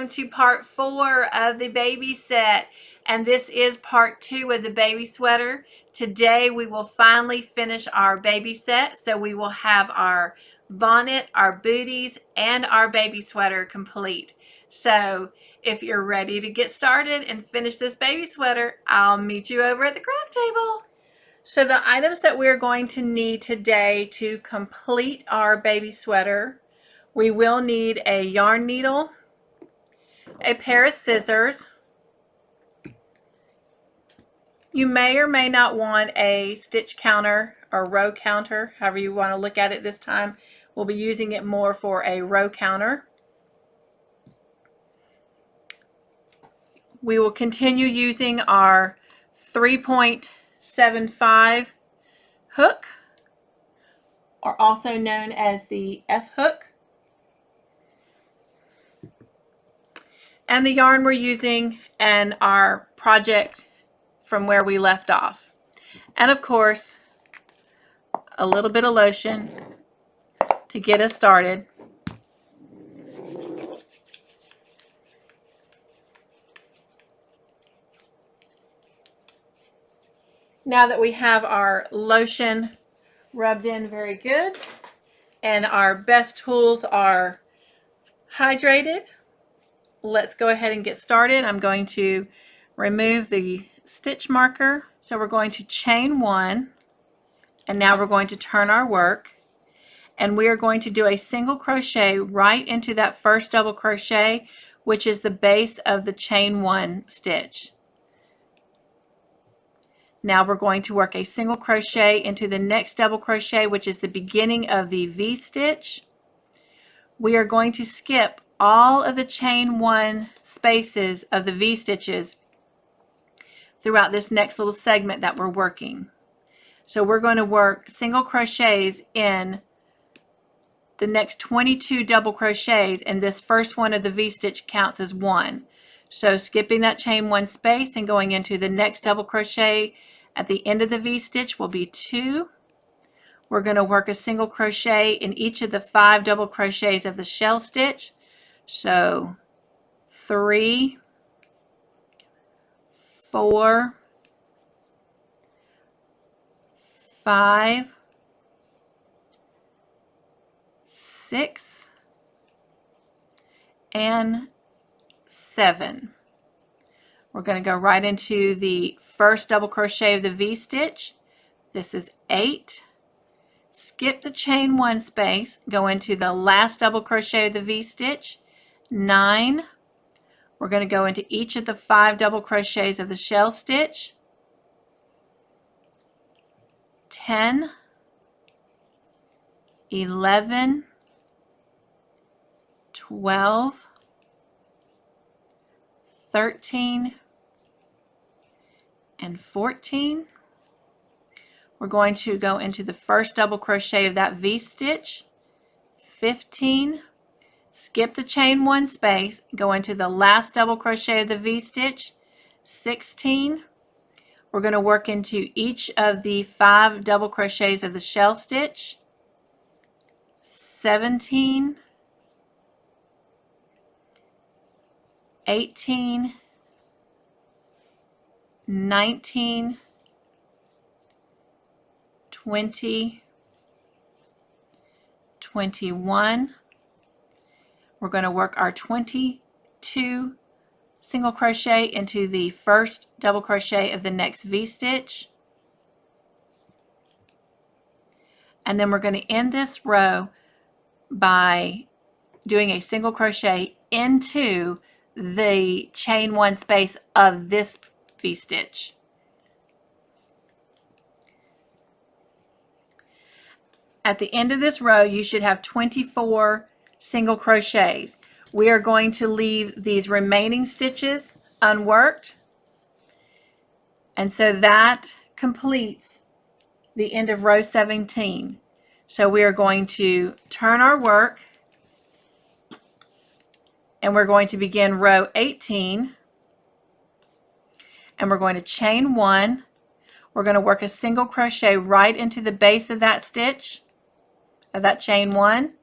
welcome to part 4 of the baby set, and this is part 2 of the baby sweater. Today we will finally finish our baby set, so we will have our bonnet, our booties, and our baby sweater complete. So if you're ready to get started and finish this baby sweater, I'll meet you over at the craft table. So the items that we're going to need today to complete our baby sweater: we will need a yarn needle, a pair of scissors. You may or may not want a stitch counter or row counter, however you want to look at it this time. We'll be using it more for a row counter. We will continue using our 3.75 hook, or also known as the F hook. And the yarn we're using and our project from where we left off. And of course, a little bit of lotion to get us started. Now that we have our lotion rubbed in very good and our best tools are hydrated, let's go ahead and get started. I'm going to remove the stitch marker. So we're going to chain 1, and now we're going to turn our work, and we are going to do a single crochet right into that first double crochet, which is the base of the chain 1 stitch. Now we're going to work a single crochet into the next double crochet, which is the beginning of the V stitch. We are going to skip all of the chain 1 spaces of the V stitches throughout this next little segment that we're working. So we're going to work single crochets in the next 22 double crochets, and this first one of the V stitch counts as 1. So skipping that chain 1 space and going into the next double crochet at the end of the V stitch will be 2. We're going to work a single crochet in each of the 5 double crochets of the shell stitch. So 3, 4, 5, 6, and 7. We're going to go right into the first double crochet of the V stitch. This is 8. Skip the chain 1 space, go into the last double crochet of the V stitch. 9. We're going to go into each of the 5 double crochets of the shell stitch. 10, 11, 12, 13, and 14. We're going to go into the first double crochet of that V stitch. 15. Skip the chain 1 space, go into the last double crochet of the V stitch. 16. We're going to work into each of the 5 double crochets of the shell stitch. 17, 18, 19, 20, 21. We're going to work our 22 single crochet into the first double crochet of the next V stitch. And then we're going to end this row by doing a single crochet into the chain 1 space of this V stitch. At the end of this row, you should have 24 single crochets. We are going to leave these remaining stitches unworked, and so that completes the end of row 17. So we are going to turn our work, and we're going to begin row 18, and we're going to chain 1. We're going to work a single crochet right into the base of that stitch, of that chain 1,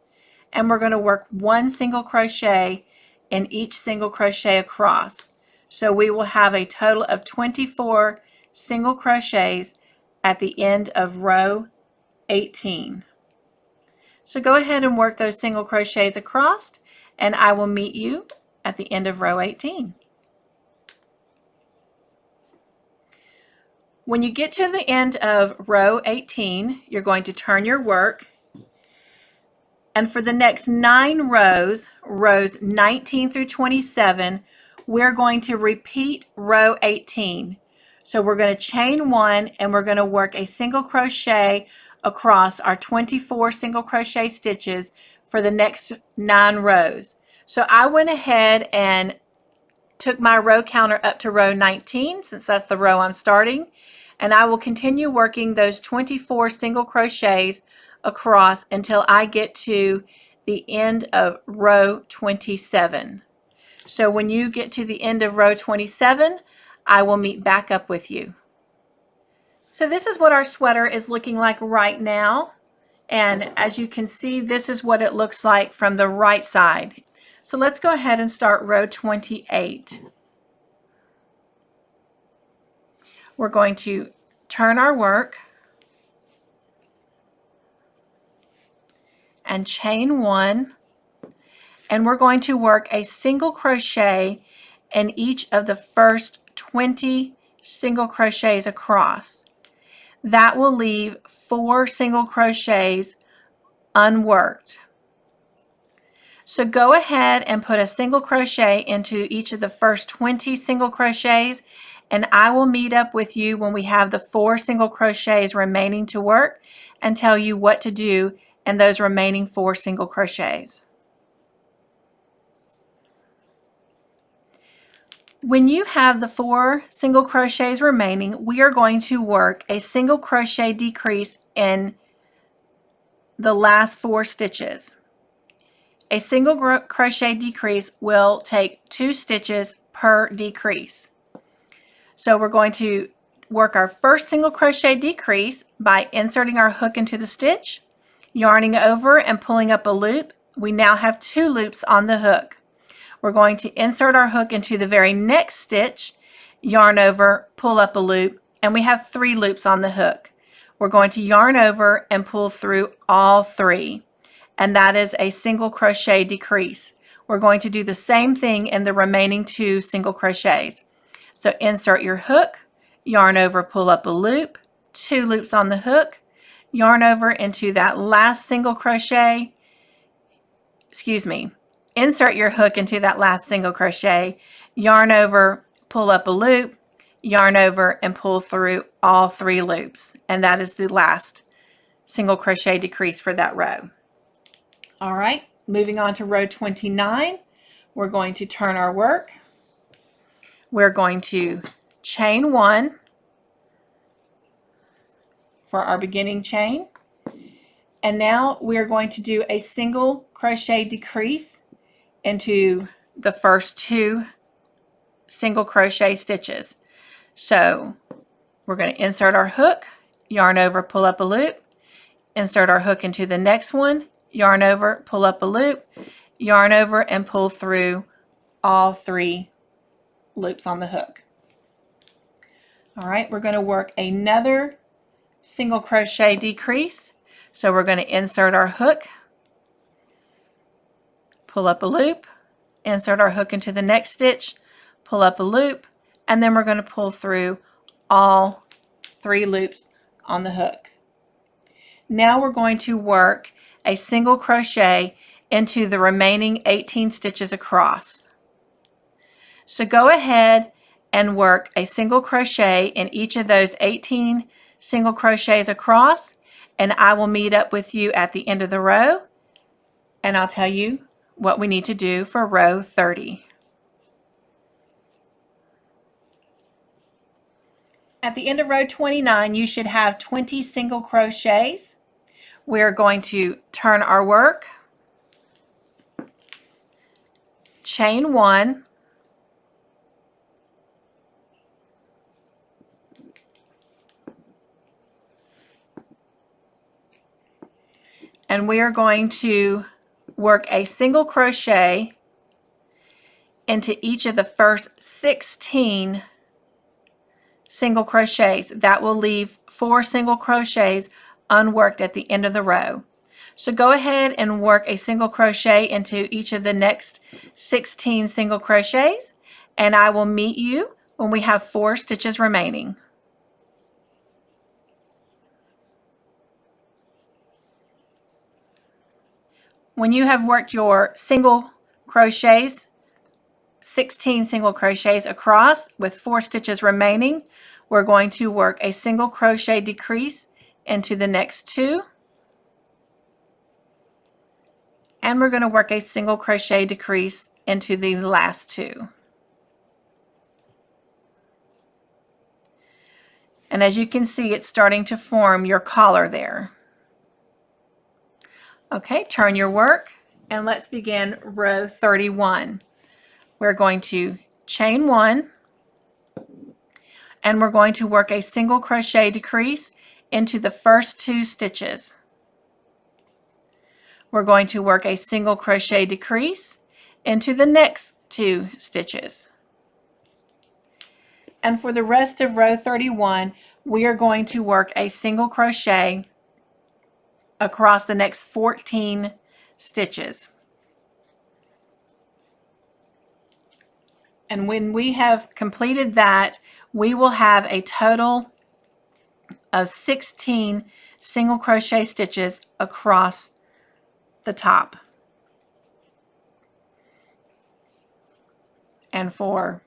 and we're going to work 1 single crochet in each single crochet across. So we will have a total of 24 single crochets at the end of row 18. So go ahead and work those single crochets across, and I will meet you at the end of row 18. When you get to the end of row 18, you're going to turn your work, and for the next 9 rows, rows 19 through 27, we're going to repeat row 18. So we're going to chain 1 and we're going to work a single crochet across our 24 single crochet stitches for the next 9 rows. So I went ahead and took my row counter up to row 19, since that's the row I'm starting, and I will continue working those 24 single crochets across until I get to the end of row 27. So when you get to the end of row 27, I will meet back up with you. So this is what our sweater is looking like right now, and as you can see, this is what it looks like from the right side. So let's go ahead and start row 28. We're going to turn our work and chain 1, and we're going to work a single crochet in each of the first 20 single crochets across. That will leave 4 single crochets unworked. So go ahead and put a single crochet into each of the first 20 single crochets, and I will meet up with you when we have the 4 single crochets remaining to work and tell you what to do in those remaining 4 single crochets. When you have the 4 single crochets remaining, we are going to work a single crochet decrease in the last 4 stitches. A single crochet decrease will take 2 stitches per decrease. So we're going to work our first single crochet decrease by inserting our hook into the stitch, yarning over and pulling up a loop. We now have 2 loops on the hook. We're going to insert our hook into the very next stitch, yarn over, pull up a loop, and we have 3 loops on the hook. We're going to yarn over and pull through all 3, and that is a single crochet decrease. We're going to do the same thing in the remaining 2 single crochets. So insert your hook, yarn over, pull up a loop, 2 loops on the hook, yarn over into that last single crochet, insert your hook into that last single crochet, yarn over, pull up a loop, yarn over, and pull through all 3 loops, and that is the last single crochet decrease for that row. All right, moving on to row 29, we're going to turn our work. We're going to chain 1 for our beginning chain, and now we're going to do a single crochet decrease into the first 2 single crochet stitches. So we're going to insert our hook, yarn over, pull up a loop, insert our hook into the next one, yarn over, pull up a loop, yarn over, and pull through all 3 loops on the hook. All right, we're going to work another single crochet decrease. So we're going to insert our hook, pull up a loop, insert our hook into the next stitch, pull up a loop, and then we're going to pull through all 3 loops on the hook. Now we're going to work a single crochet into the remaining 18 stitches across. So go ahead and work a single crochet in each of those 18 single crochets across, and I will meet up with you at the end of the row, and I'll tell you what we need to do for row 30. At the end of row 29, you should have 20 single crochets. We're going to turn our work, chain 1, and we are going to work a single crochet into each of the first 16 single crochets. That will leave 4 single crochets unworked at the end of the row. So go ahead and work a single crochet into each of the next 16 single crochets, and I will meet you when we have 4 stitches remaining. When you have worked your single crochets, 16 single crochets across with 4 stitches remaining, we're going to work a single crochet decrease into the next 2, and we're going to work a single crochet decrease into the last 2. And as you can see, it's starting to form your collar there. Okay, turn your work and let's begin row 31. We're going to chain 1, and we're going to work a single crochet decrease into the first 2 stitches. We're going to work a single crochet decrease into the next 2 stitches. And for the rest of row 31, we are going to work a single crochet across the next 14 stitches. And when we have completed that, we will have a total of 16 single crochet stitches across the top. And for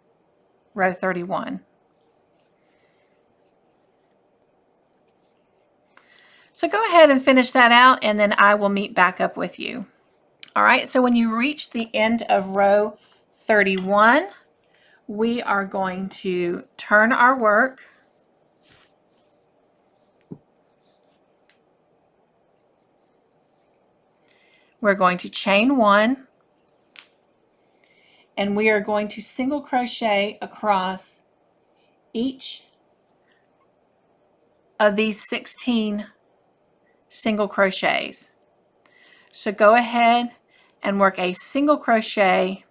row 31. So go ahead and finish that out, and then I will meet back up with you. All right, so when you reach the end of row 31, we are going to turn our work. We're going to chain 1, and we are going to single crochet across each of these 16 single crochets. So go ahead and work a single crochet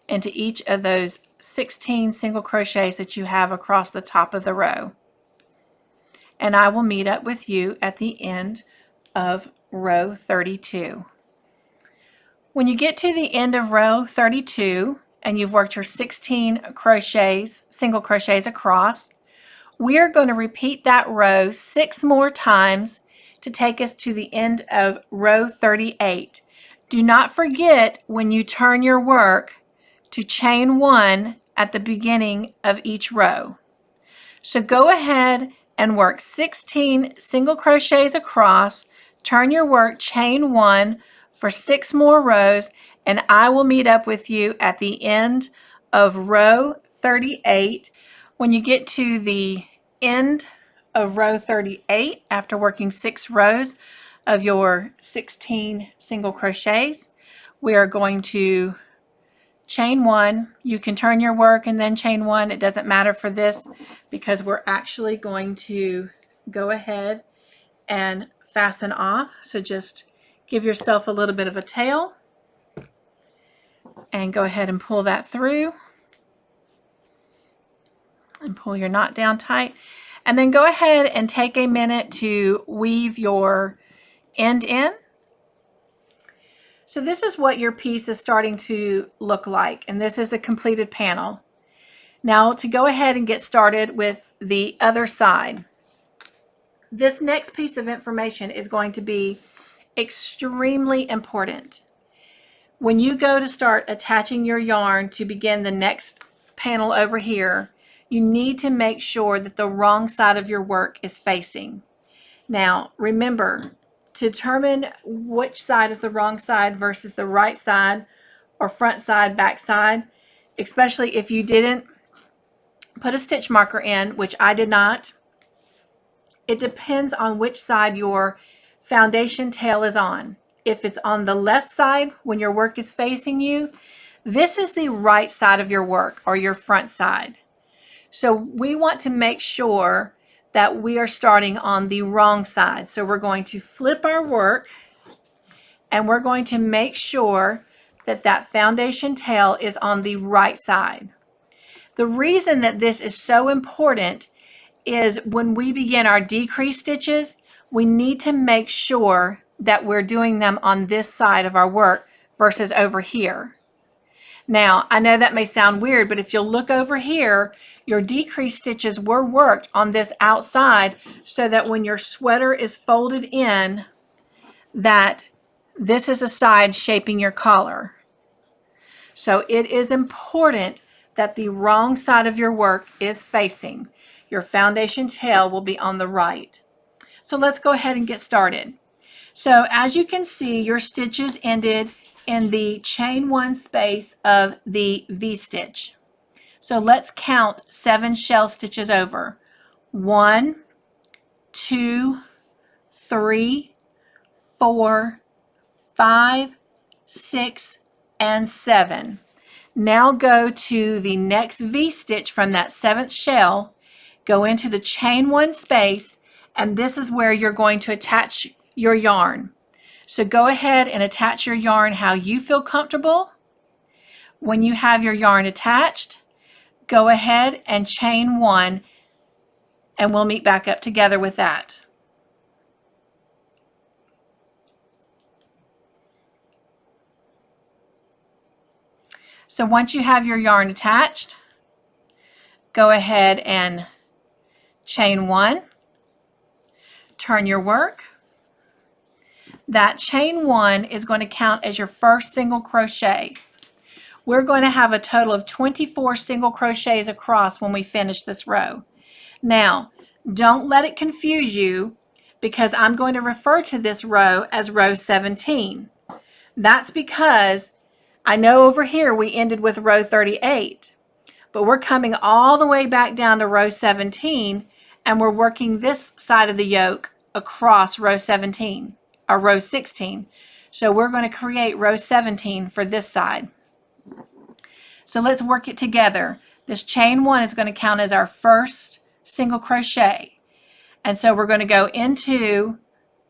into each of those 16 single crochets that you have across the top of the row. And I will meet up with you at the end of row 32. When you get to the end of row 32 and you've worked your 16 crochets, single crochets across, we are going to repeat that row 6 more times to take us to the end of row 38. Do not forget, when you turn your work, to chain 1 at the beginning of each row. So go ahead and work 16 single crochets across, turn your work, chain 1 for 6 more rows, and I will meet up with you at the end of row 38. When you get to the end of row 38, after working 6 rows of your 16 single crochets, we are going to chain 1. You can turn your work and then chain 1. It doesn't matter for this because we're actually going to go ahead and fasten off. So just give yourself a little bit of a tail and go ahead and pull that through and pull your knot down tight. And then go ahead and take a minute to weave your end in. So this is what your piece is starting to look like, and this is the completed panel. Now to go ahead and get started with the other side. This next piece of information is going to be extremely important. When you go to start attaching your yarn to begin the next panel over here, you need to make sure that the wrong side of your work is facing. Now remember, to determine which side is the wrong side versus the right side or front side, back side, especially if you didn't put a stitch marker in, which I did not, it depends on which side your foundation tail is on. If it's on the left side when your work is facing you, this is the right side of your work or your front side. So we want to make sure that we are starting on the wrong side. So we're going to flip our work and we're going to make sure that that foundation tail is on the right side. The reason that this is so important is when we begin our decrease stitches, we need to make sure that we're doing them on this side of our work versus over here. Now, I know that may sound weird, but if you'll look over here, your decrease stitches were worked on this outside so that when your sweater is folded in, that this is a side shaping your collar. So it is important that the wrong side of your work is facing. Your foundation tail will be on the right. So let's go ahead and get started. So as you can see, your stitches ended in the chain 1 space of the V-stitch. So let's count 7 shell stitches over. 1, 2, 3, 4, 5, 6, and 7. Now go to the next V-stitch from that 7th shell, go into the chain 1 space, and this is where you're going to attach your yarn. So go ahead and attach your yarn how you feel comfortable. When you have your yarn attached, go ahead and chain 1, and we'll meet back up together with that. So once you have your yarn attached, go ahead and chain 1, turn your work. That chain 1 is going to count as your first single crochet. We're going to have a total of 24 single crochets across when we finish this row. Now, don't let it confuse you because I'm going to refer to this row as row 17. That's because I know over here we ended with row 38, but we're coming all the way back down to row 17 and we're working this side of the yoke across row 17 or row 16. So we're going to create row 17 for this side. So let's work it together. This chain 1 is going to count as our first single crochet. And so we're going to go into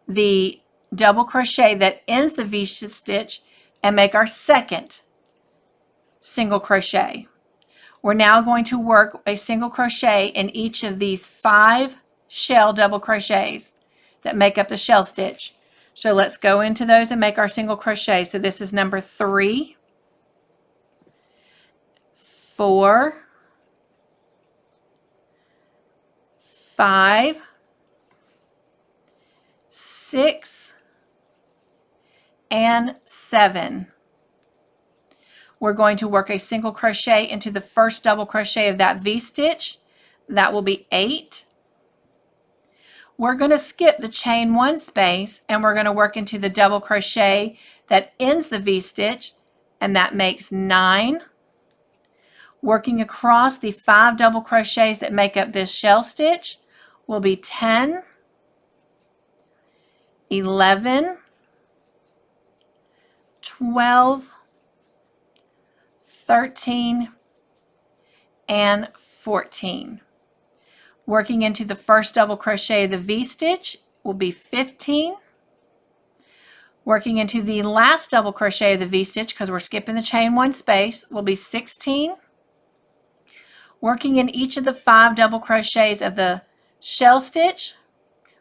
the double crochet that ends the V-stitch and make our second single crochet. We're now going to work a single crochet in each of these 5 shell double crochets that make up the shell stitch. So let's go into those and make our single crochet. So this is number 3, 4, 5, 6, and 7. We're going to work a single crochet into the first double crochet of that V-stitch. That will be 8. We're going to skip the chain 1 space and we're going to work into the double crochet that ends the V-stitch, and that makes 9. Working across the 5 double crochets that make up this shell stitch will be 10, 11, 12, 13, and 14. Working into the first double crochet of the V-stitch will be 15. Working into the last double crochet of the V-stitch, because we're skipping the chain 1 space, will be 16. Working in each of the 5 double crochets of the shell stitch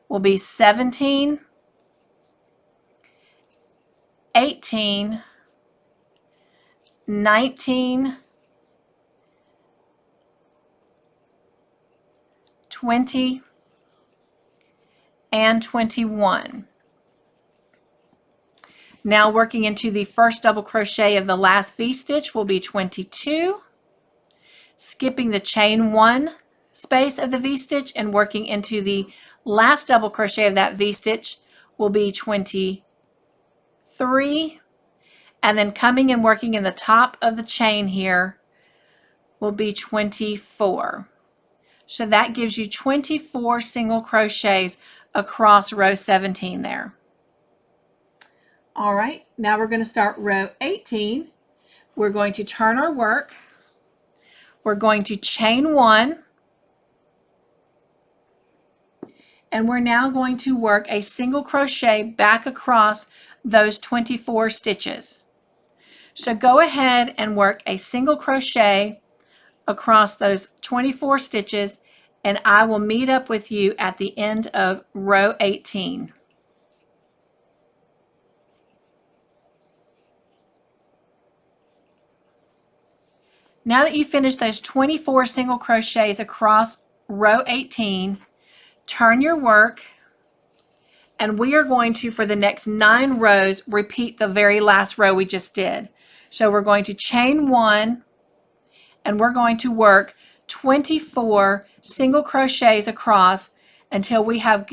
will be 17, 18, 19, 20, and 21. Now working into the first double crochet of the last V-stitch will be 22. Skipping the chain 1 space of the V-stitch and working into the last double crochet of that V-stitch will be 23. And then coming and working in the top of the chain here will be 24. So that gives you 24 single crochets across row 17 there. All right, now we're going to start row 18. We're going to turn our work. We're going to chain 1. And we're now going to work a single crochet back across those 24 stitches. So go ahead and work a single crochet across those 24 stitches, and I will meet up with you at the end of row 18. Now that you've finished those 24 single crochets across row 18, turn your work, and we are going to, for the next 9 rows, repeat the very last row we just did. So we're going to chain 1, and we're going to work 24 single crochets across until we have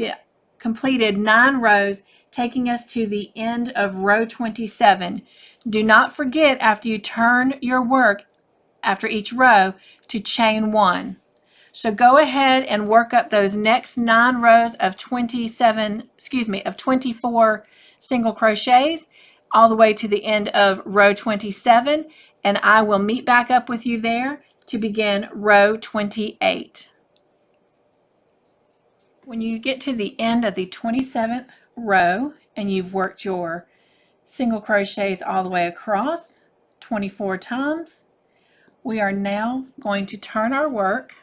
completed 9 rows, taking us to the end of row 27. Do not forget, after you turn your work after each row, to chain 1. So go ahead and work up those next 9 rows of 24 single crochets all the way to the end of row 27, and I will meet back up with you there to begin row 28. When you get to the end of the 27th row and you've worked your single crochets all the way across 24 times, we are now going to turn our work.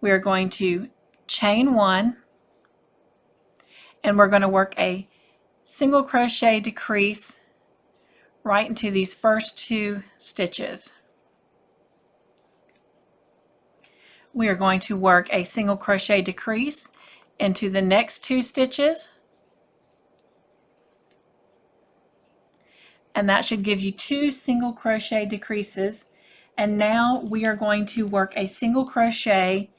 We are going to chain 1, and we're going to work a single crochet decrease right into these first 2 stitches. We are going to work a single crochet decrease into the next 2 stitches, and that should give you 2 single crochet decreases. And now we are going to work a single crochet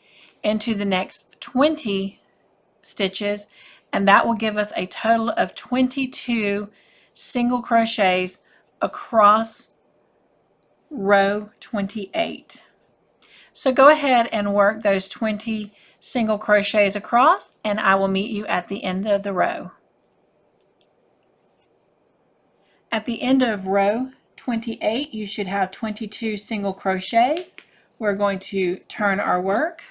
into the next 20 stitches, and that will give us a total of 22 single crochets across row 28. So go ahead and work those 20 single crochets across, and I will meet you at the end of the row. At the end of row 28, you should have 22 single crochets. We're going to turn our work.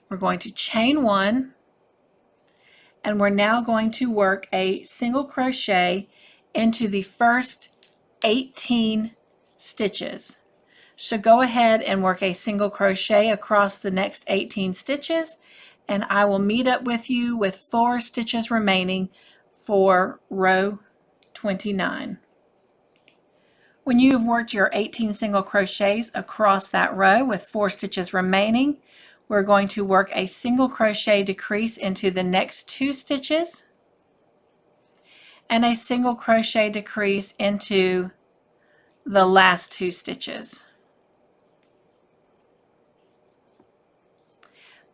We're going to chain 1, and we're now going to work a single crochet into the first 18 stitches. So go ahead and work a single crochet across the next 18 stitches, and I will meet up with you with 4 stitches remaining for row 29. When you have worked your 18 single crochets across that row with 4 stitches remaining, we're going to work a single crochet decrease into the next 2 stitches and a single crochet decrease into the last 2 stitches.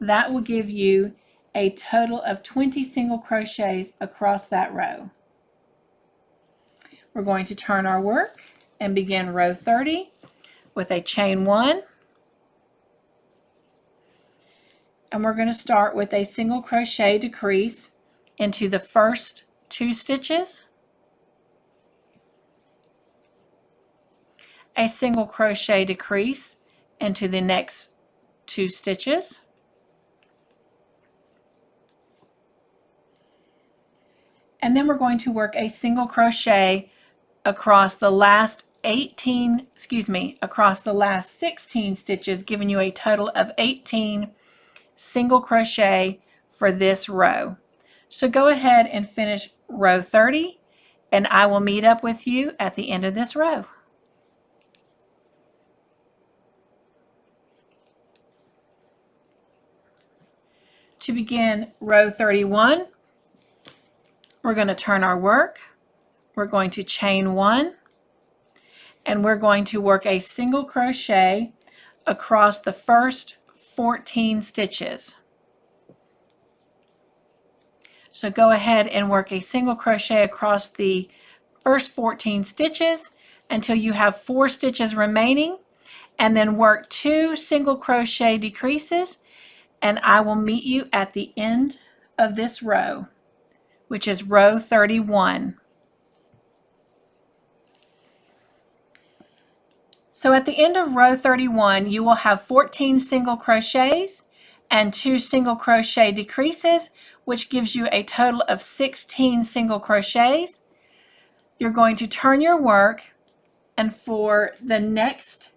That will give you a total of 20 single crochets across that row. We're going to turn our work and begin row 30 with a chain 1, and we're going to start with a single crochet decrease into the first 2 stitches, a single crochet decrease into the next 2 stitches, and then we're going to work a single crochet across the last 16 stitches, giving you a total of 18 single crochet for this row. So go ahead and finish row 30, and I will meet up with you at the end of this row. To begin row 31, we're going to turn our work. We're going to chain 1, and we're going to work a single crochet across the first 14 stitches. So go ahead and work a single crochet across the first 14 stitches until you have 4 stitches remaining, and then work 2 single crochet decreases, and I will meet you at the end of this row, which is row 31. So at the end of row 31, you will have 14 single crochets and 2 single crochet decreases, which gives you a total of 16 single crochets. You're going to turn your work, and for the next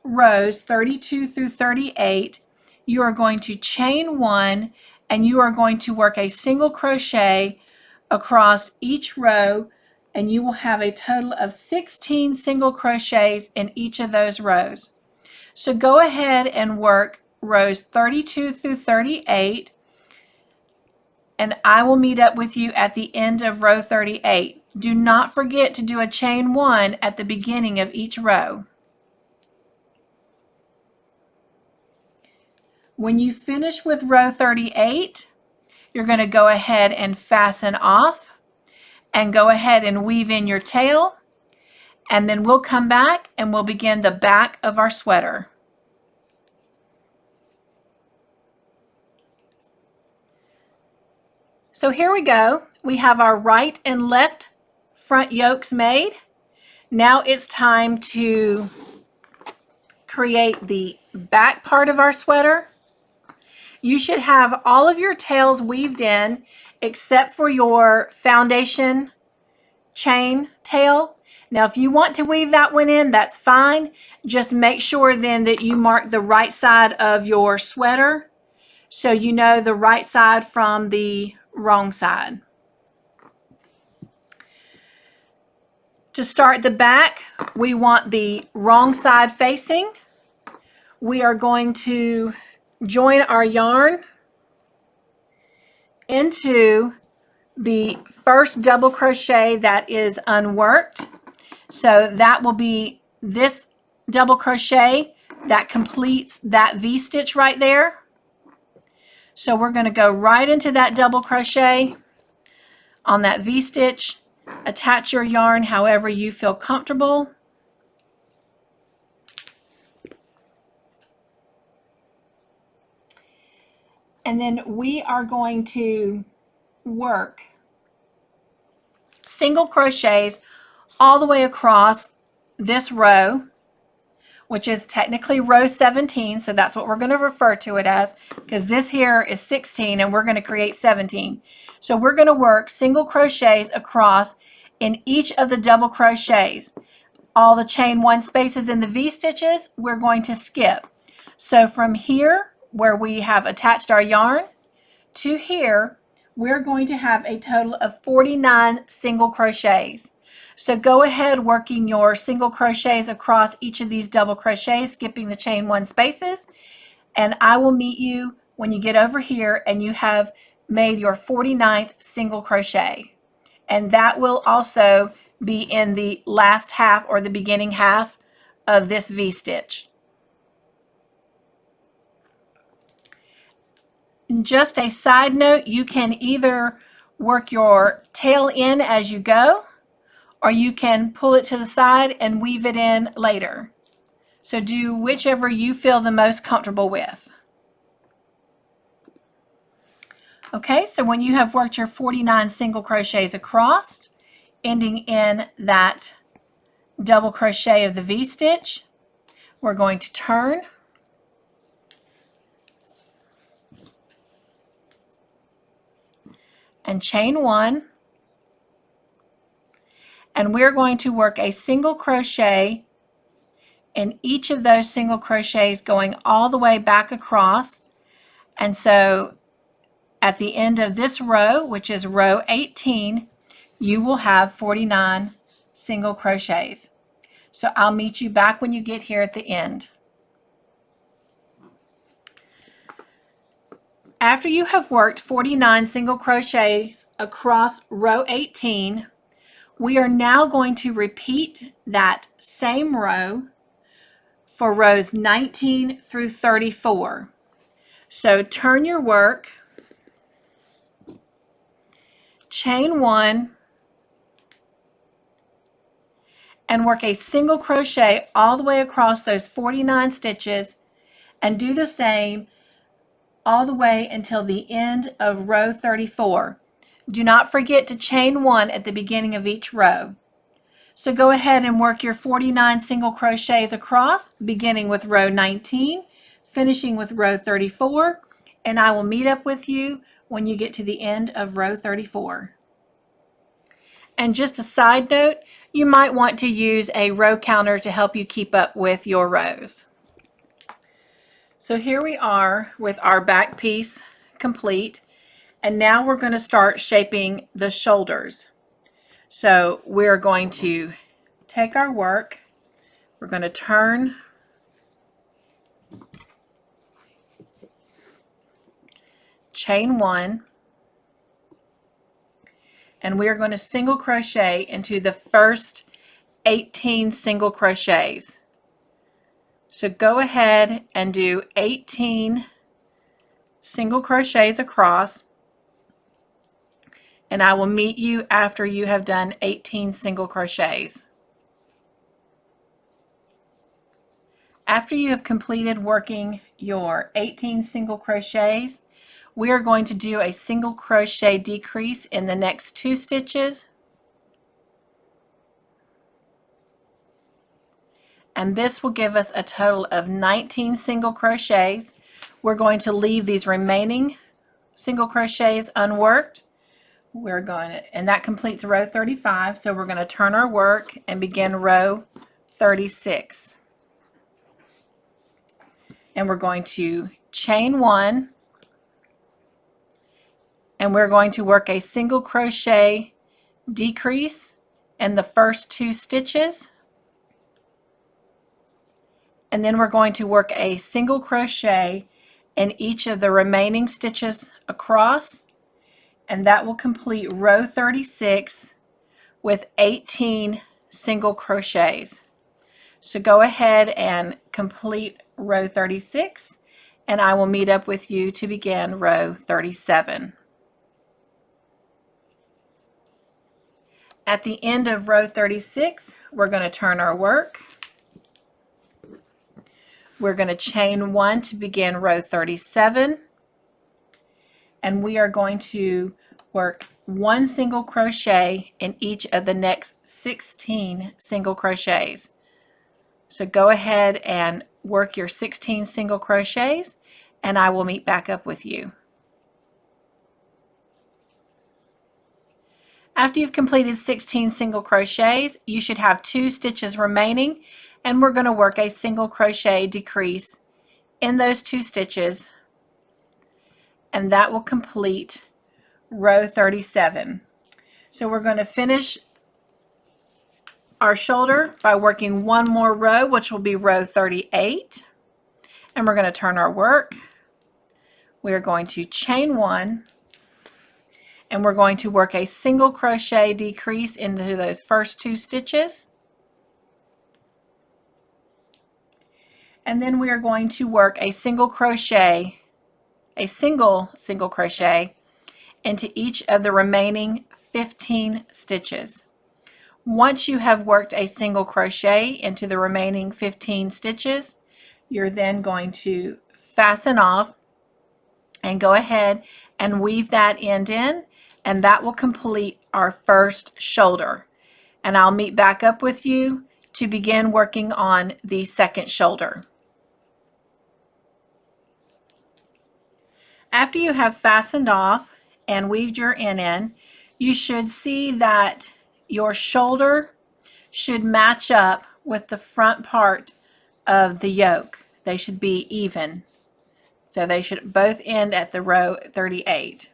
rows 32 through 38, you are going to chain 1, and you are going to work a single crochet across each row, and you will have a total of 16 single crochets in each of those rows. So go ahead and work rows 32 through 38, and I will meet up with you at the end of row 38. Do not forget to do a chain 1 at the beginning of each row. When you finish with row 38, you're going to go ahead and fasten off and go ahead and weave in your tail, and then we'll come back and we'll begin the back of our sweater. So here we go. We have our right and left front yokes made. Now it's time to create the back part of our sweater. You should have all of your tails weaved in except for your foundation chain tail. Now if you want to weave that one in, that's fine. Just make sure then that you mark the right side of your sweater so you know the right side from the wrong side. To start the back, we want the wrong side facing. We are going to join our yarn into the first double crochet that is unworked. So that will be this double crochet that completes that V-stitch right there. So we're going to go right into that double crochet on that V-stitch. Attach your yarn however you feel comfortable. And then we are going to work single crochets all the way across this row, which is technically row 17, so that's what we're going to refer to it as, because this here is 16 and we're going to create 17. So we're going to work single crochets across in each of the double crochets. All the chain 1 spaces in the V-stitches we're going to skip. So from here where we have attached our yarn to here, we're going to have a total of 49 single crochets. So go ahead working your single crochets across each of these double crochets, skipping the chain 1 spaces, and I will meet you when you get over here and you have made your 49th single crochet. And that will also be in the last half or the beginning half of this V-stitch. Just a side note, you can either work your tail in as you go, or you can pull it to the side and weave it in later. So do whichever you feel the most comfortable with. Okay, so when you have worked your 49 single crochets across, ending in that double crochet of the V-stitch, we're going to turn and chain 1, and we're going to work a single crochet in each of those single crochets going all the way back across. And so at the end of this row, which is row 18, you will have 49 single crochets. So I'll meet you back when you get here at the end. After you have worked 49 single crochets across row 18, we are now going to repeat that same row for rows 19 through 34. So turn your work, chain 1, and work a single crochet all the way across those 49 stitches, and do the same all the way until the end of row 34. Do not forget to chain 1 at the beginning of each row. So go ahead and work your 49 single crochets across, beginning with row 19, finishing with row 34, and I will meet up with you when you get to the end of row 34. And just a side note, you might want to use a row counter to help you keep up with your rows. So here we are with our back piece complete, and now we're going to start shaping the shoulders. So we're going to take our work, we're going to turn, chain 1, and we are going to single crochet into the first 18 single crochets. So go ahead and do 18 single crochets across, and I will meet you after you have done 18 single crochets. After you have completed working your 18 single crochets, we are going to do a single crochet decrease in the next 2 stitches, and this will give us a total of 19 single crochets. We're going to leave these remaining single crochets unworked. We're going to, and that completes row 35, so we're going to turn our work and begin row 36. And we're going to chain 1, and we're going to work a single crochet decrease in the first 2 stitches, and then we're going to work a single crochet in each of the remaining stitches across, and that will complete row 36 with 18 single crochets. So go ahead and complete row 36, and I will meet up with you to begin row 37. At the end of row 36, we're going to turn our work. We're going to chain 1 to begin row 37, and we are going to work 1 single crochet in each of the next 16 single crochets. So go ahead and work your 16 single crochets, and I will meet back up with you. After you've completed 16 single crochets, you should have 2 stitches remaining, and we're going to work a single crochet decrease in those 2 stitches, and that will complete row 37. So we're going to finish our shoulder by working 1 more row, which will be row 38, and we're going to turn our work. We are going to chain 1, and we're going to work a single crochet decrease into those first 2 stitches, and then we are going to work a single crochet, single crochet into each of the remaining 15 stitches. Once you have worked a single crochet into the remaining 15 stitches, you're then going to fasten off and go ahead and weave that end in, and that will complete our first shoulder. And I'll meet back up with you to begin working on the second shoulder. After you have fastened off and weaved your end in, you should see that your shoulder should match up with the front part of the yoke. They should be even. So they should both end at the row 38.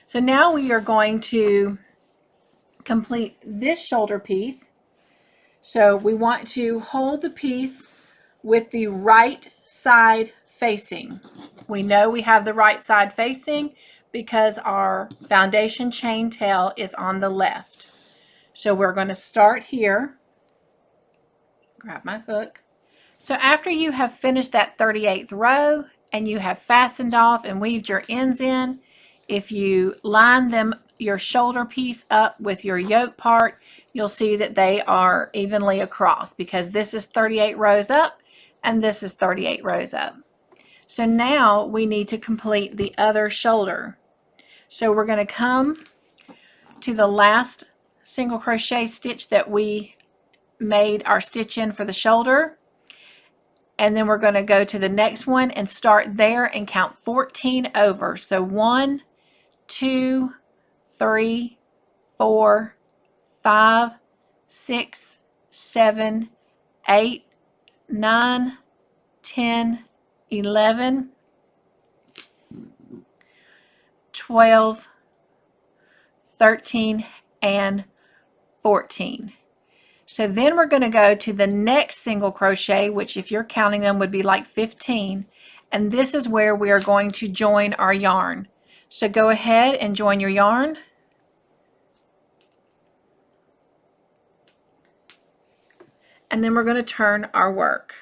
So now we are going to complete this shoulder piece. So we want to hold the piece with the right side facing. We know we have the right side facing because our foundation chain tail is on the left. So we're going to start here. Grab my hook. So after you have finished that 38th row and you have fastened off and weaved your ends in, if you line your shoulder piece up with your yoke part, you'll see that they are evenly across, because this is 38 rows up and this is 38 rows up. So now we need to complete the other shoulder. So we're going to come to the last single crochet stitch that we made our stitch in for the shoulder, and then we're going to go to the next one and start there and count 14 over. So 1, 2, 3, 4, 5, 6, 7, 8, 9, 10, 11, 12, 13, and 14. So then we're going to go to the next single crochet, which if you're counting them would be like 15, and this is where we are going to join our yarn. So go ahead and join your yarn. And then we're going to turn our work.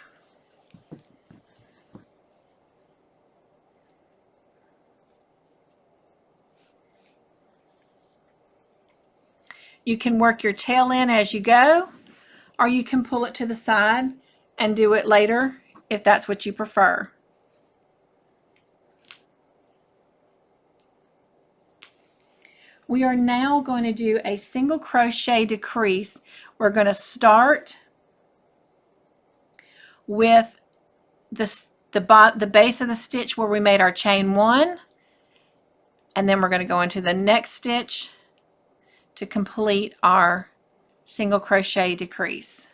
You can work your tail in as you go, or you can pull it to the side and do it later if that's what you prefer. We are now going to do a single crochet decrease. We're going to start with the base of the stitch where we made our chain 1, and then we're going to go into the next stitch to complete our single crochet decrease.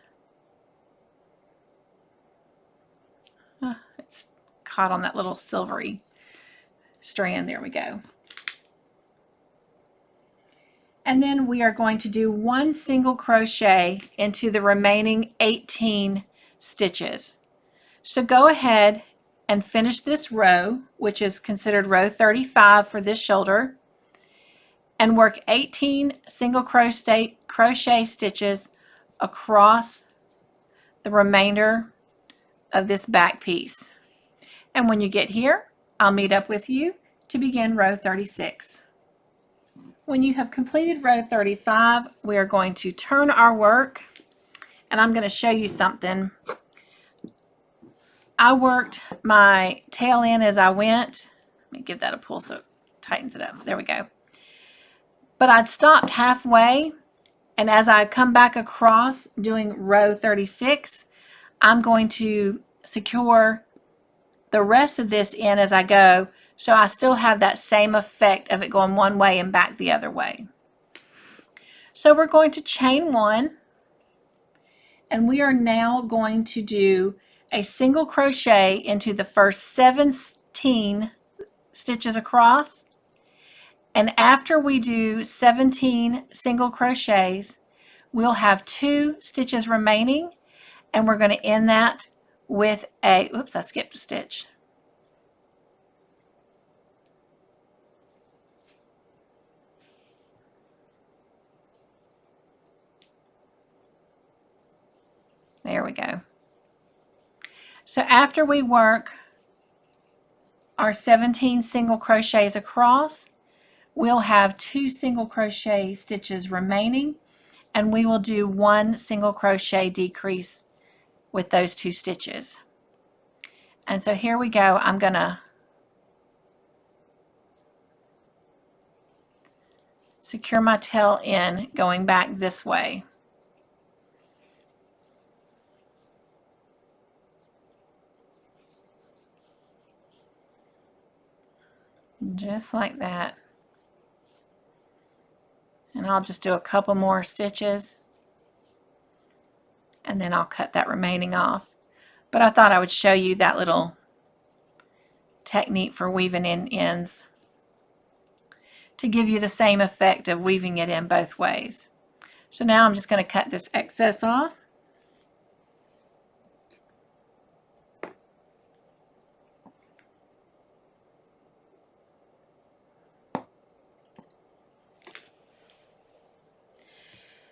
It's caught on that little silvery strand. There we go. And then we are going to do 1 single crochet into the remaining 18 stitches. So go ahead and finish this row, which is considered row 35 for this shoulder, and work 18 single crochet stitches across the remainder of this back piece. And when you get here, I'll meet up with you to begin row 36. When you have completed row 35, we are going to turn our work, and I'm going to show you something. I worked my tail in as I went. Let me give that a pull so it tightens it up. There we go. But I'd stopped halfway, and as I come back across doing row 36, I'm going to secure the rest of this in as I go, so I still have that same effect of it going one way and back the other way. So we're going to chain 1, and we are now going to do a single crochet into the first 17 stitches across. And after we do 17 single crochets, we'll have 2 stitches remaining, and we're going to end that with a, oops, I skipped a stitch. There we go. So after we work our 17 single crochets across, we'll have 2 single crochet stitches remaining, and we will do 1 single crochet decrease with those 2 stitches. And so here we go. I'm going to secure my tail in going back this way. Just like that. And I'll just do a couple more stitches, and then I'll cut that remaining off. But I thought I would show you that little technique for weaving in ends to give you the same effect of weaving it in both ways. So now I'm just going to cut this excess off.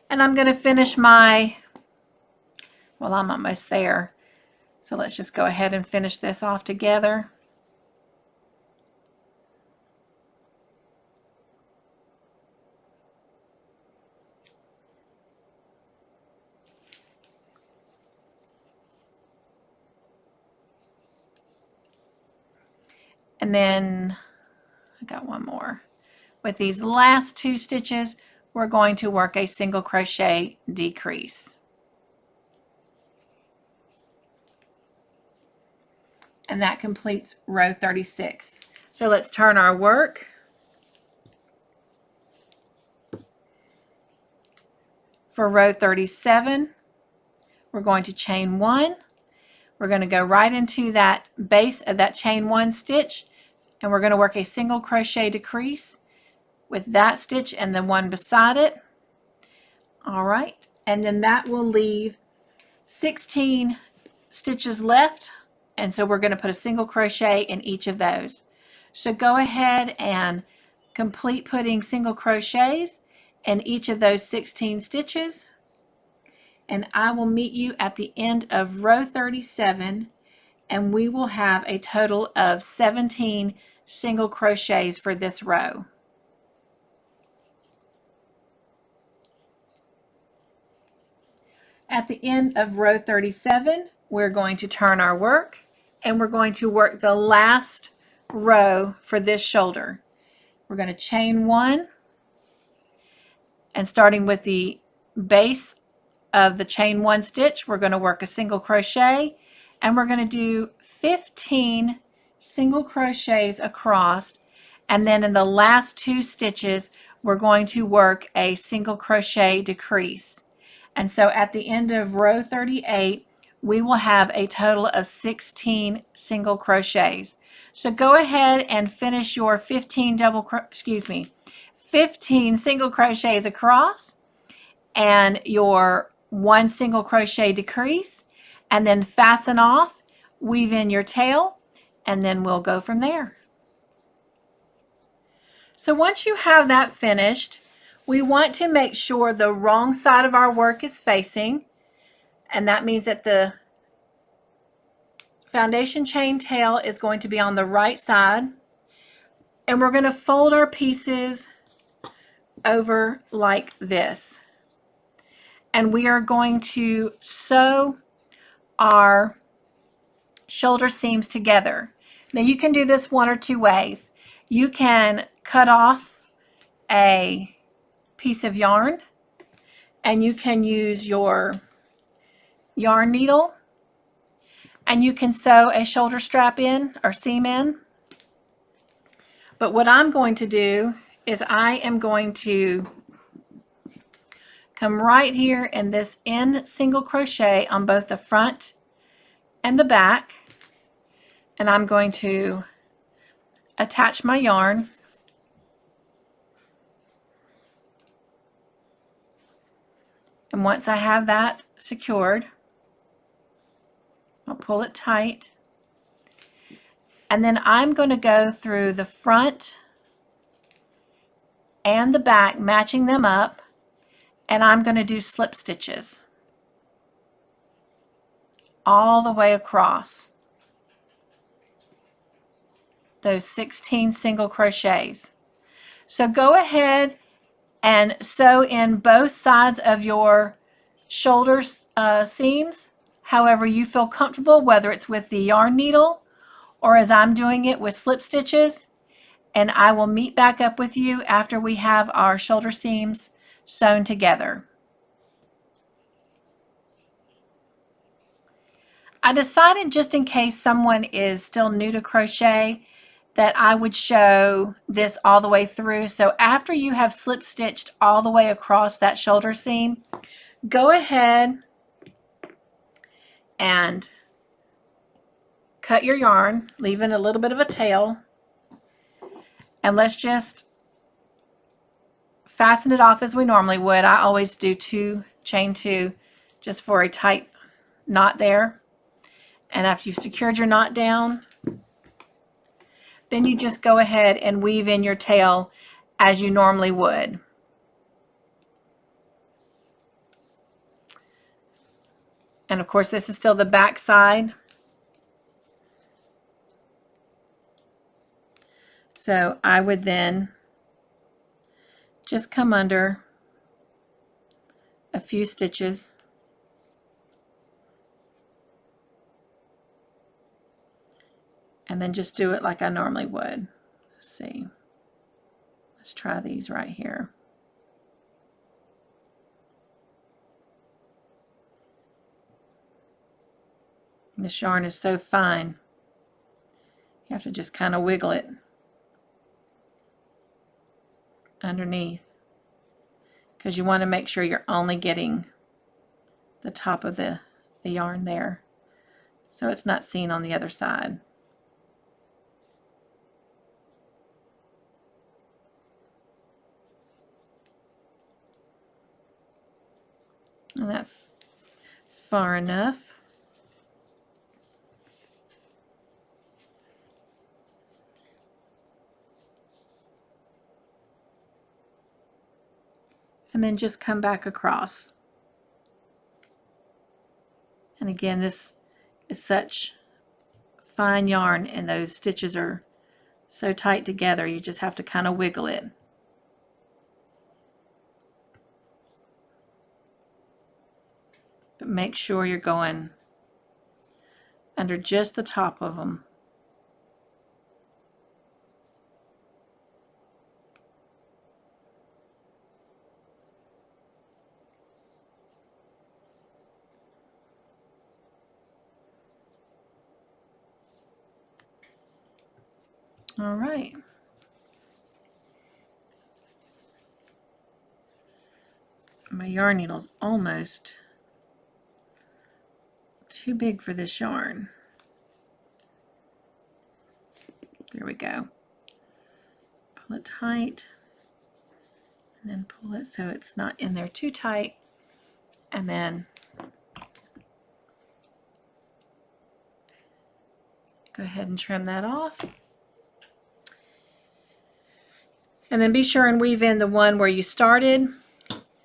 And I'm going to finish my, well, I'm almost there. So let's just go ahead and finish this off together. And then I got one more. With these last 2 stitches, we're going to work a single crochet decrease. and that completes row 36. So let's turn our work. For row 37, we're going to chain 1. We're going to go right into that base of that chain 1 stitch, and we're going to work a single crochet decrease with that stitch and the one beside it. All right, and then that will leave 16 stitches left, and so we're going to put a single crochet in each of those. So go ahead and complete putting single crochets in each of those 16 stitches, and I will meet you at the end of row 37, and we will have a total of 17 single crochets for this row. At the end of row 37, we're going to turn our work, and we're going to work the last row for this shoulder. We're going to chain 1, and starting with the base of the chain 1 stitch, we're going to work a single crochet, and we're going to do 15 single crochets across, and then in the last 2 stitches we're going to work a single crochet decrease. And so at the end of row 38, we will have a total of 16 single crochets. So go ahead and finish your 15 single crochets across and your 1 single crochet decrease, and then fasten off, weave in your tail, and then we'll go from there. So once you have that finished, we want to make sure the wrong side of our work is facing, and that means that the foundation chain tail is going to be on the right side, and we're going to fold our pieces over like this, and we are going to sew our shoulder seams together. Now you can do this one or two ways. You can cut off a piece of yarn, and you can use your yarn needle, and you can sew a shoulder strap in or seam in. But what I'm going to do is I am going to come right here in this end single crochet on both the front and the back, and I'm going to attach my yarn, and once I have that secured, I'll pull it tight, and then I'm going to go through the front and the back, matching them up, and I'm going to do slip stitches all the way across those 16 single crochets. So go ahead and sew in both sides of your shoulder seams however you feel comfortable, whether it's with the yarn needle or as I'm doing it with slip stitches, and I will meet back up with you after we have our shoulder seams sewn together. I decided, just in case someone is still new to crochet, that I would show this all the way through. So after you have slip stitched all the way across that shoulder seam, go ahead and cut your yarn, leaving a little bit of a tail, and let's just fasten it off as we normally would. I always do chain 2 just for a tight knot there. And after you've secured your knot down, then you just go ahead and weave in your tail as you normally would. And of course, this is still the back side. So I would then just come under a few stitches and then just do it like I normally would. Let's see. Let's try these right here. This yarn is so fine. You have to just kind of wiggle it underneath, because you want to make sure you're only getting the top of the yarn there, so it's not seen on the other side. And that's far enough. And then just come back across. And again, this is such fine yarn and those stitches are so tight together, you just have to kind of wiggle it. But make sure you're going under just the top of them. All right. My yarn needle's almost too big for this yarn. There we go. Pull it tight and then pull it so it's not in there too tight, and then go ahead and trim that off. And then be sure and weave in the one where you started,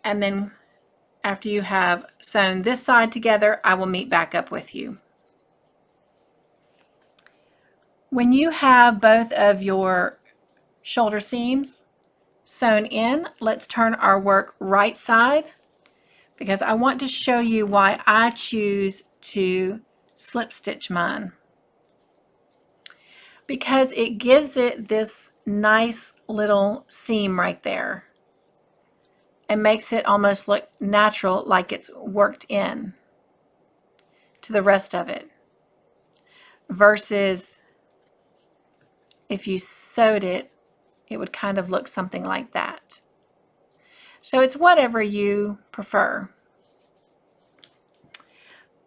and then after you have sewn this side together, I will meet back up with you. When you have both of your shoulder seams sewn in, let's turn our work right side, because I want to show you why I choose to slip stitch mine. Because it gives it this nice little seam right there and makes it almost look natural, like it's worked in to the rest of it, versus if you sewed it, it would kind of look something like that. So it's whatever you prefer.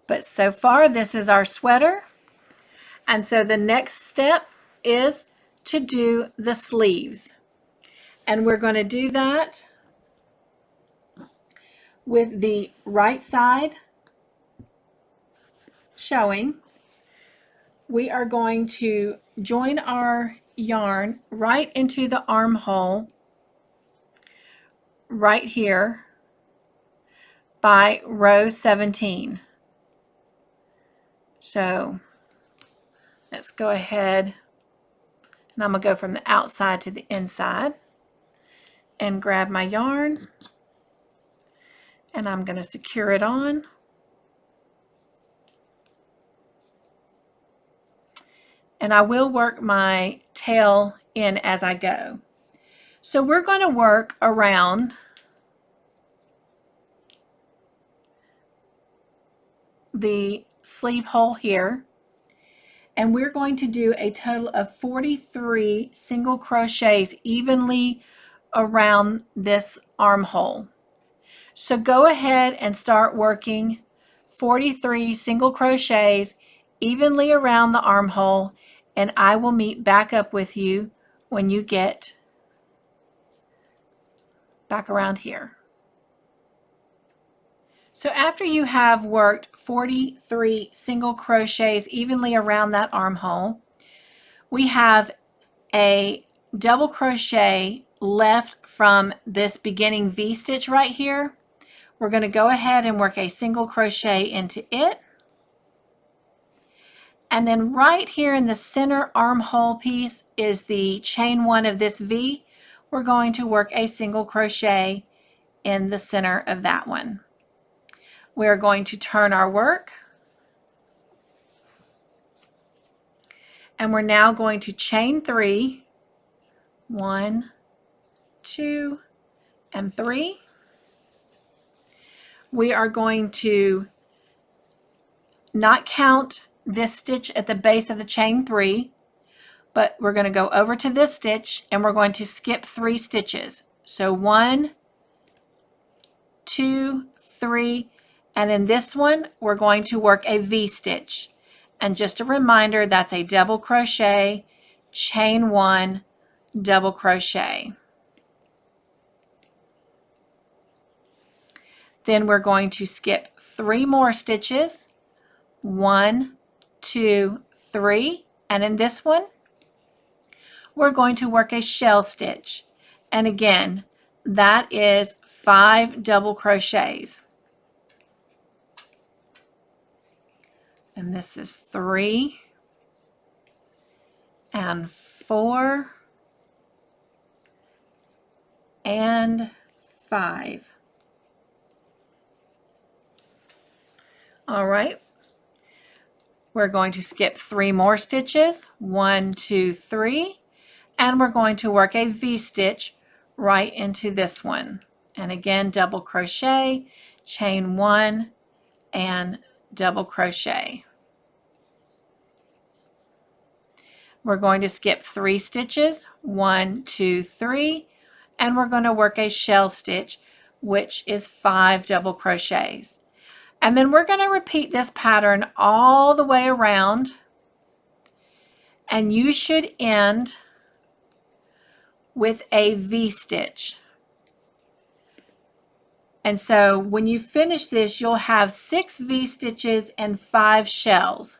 But so far this is our sweater, and so the next step is to do the sleeves, and we're going to do that with the right side showing. We are going to join our yarn right into the armhole right here by row 17. So let's go ahead, and I'm going to go from the outside to the inside and grab my yarn, and I'm going to secure it on. And I will work my tail in as I go. So we're going to work around the sleeve hole here, and we're going to do a total of 43 single crochets evenly around this armhole. So go ahead and start working 43 single crochets evenly around the armhole, and I will meet back up with you when you get back around here. So after you have worked 43 single crochets evenly around that armhole, we have a double crochet left from this beginning V-stitch right here. We're going to go ahead and work a single crochet into it. And then right here in the center armhole piece is the chain one of this V. We're going to work a single crochet in the center of that one. We're going to turn our work, and we're now going to chain 3, 1, 2, and 3. We are going to not count this stitch at the base of the chain 3. but we're going to go over to this stitch and we're going to skip 3 stitches. So 1, 2, 3, and in this one we're going to work a V-stitch. And just a reminder, that's a double crochet, chain 1, double crochet. Then we're going to skip 3 more stitches, 1, 2, 3, and in this one we're going to work a shell stitch. And again, that is 5 double crochets. And this is 3 and 4 and 5. All right, we're going to skip 3 more stitches, 1, 2, 3, and we're going to work a V-stitch right into this one. And again, double crochet, chain 1, and double crochet. We're going to skip 3 stitches, 1, 2, 3, and we're going to work a shell stitch, which is 5 double crochets. And then we're going to repeat this pattern all the way around, and you should end with a V-stitch. And so when you finish this, you'll have 6 V-stitches and 5 shells.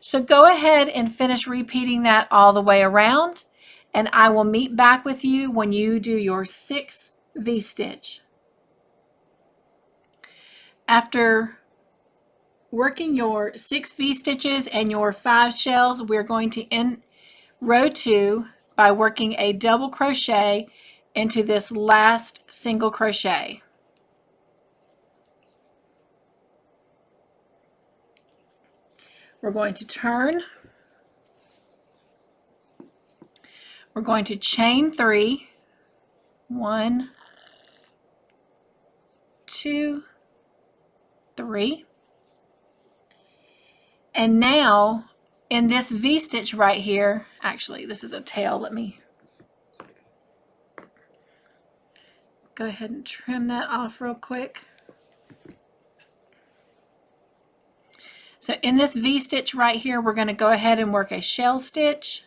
So go ahead and finish repeating that all the way around, and I will meet back with you when you do your 6th V-stitch. After working your 6 V-stitches and your 5 shells, we're going to end row 2 by working a double crochet into this last single crochet. We're going to turn. We're going to chain 3. 1, 2, 3. And now in this V-stitch right here, actually this is a tail, let me go ahead and trim that off real quick. So in this V-stitch right here, we're going to go ahead and work a shell stitch.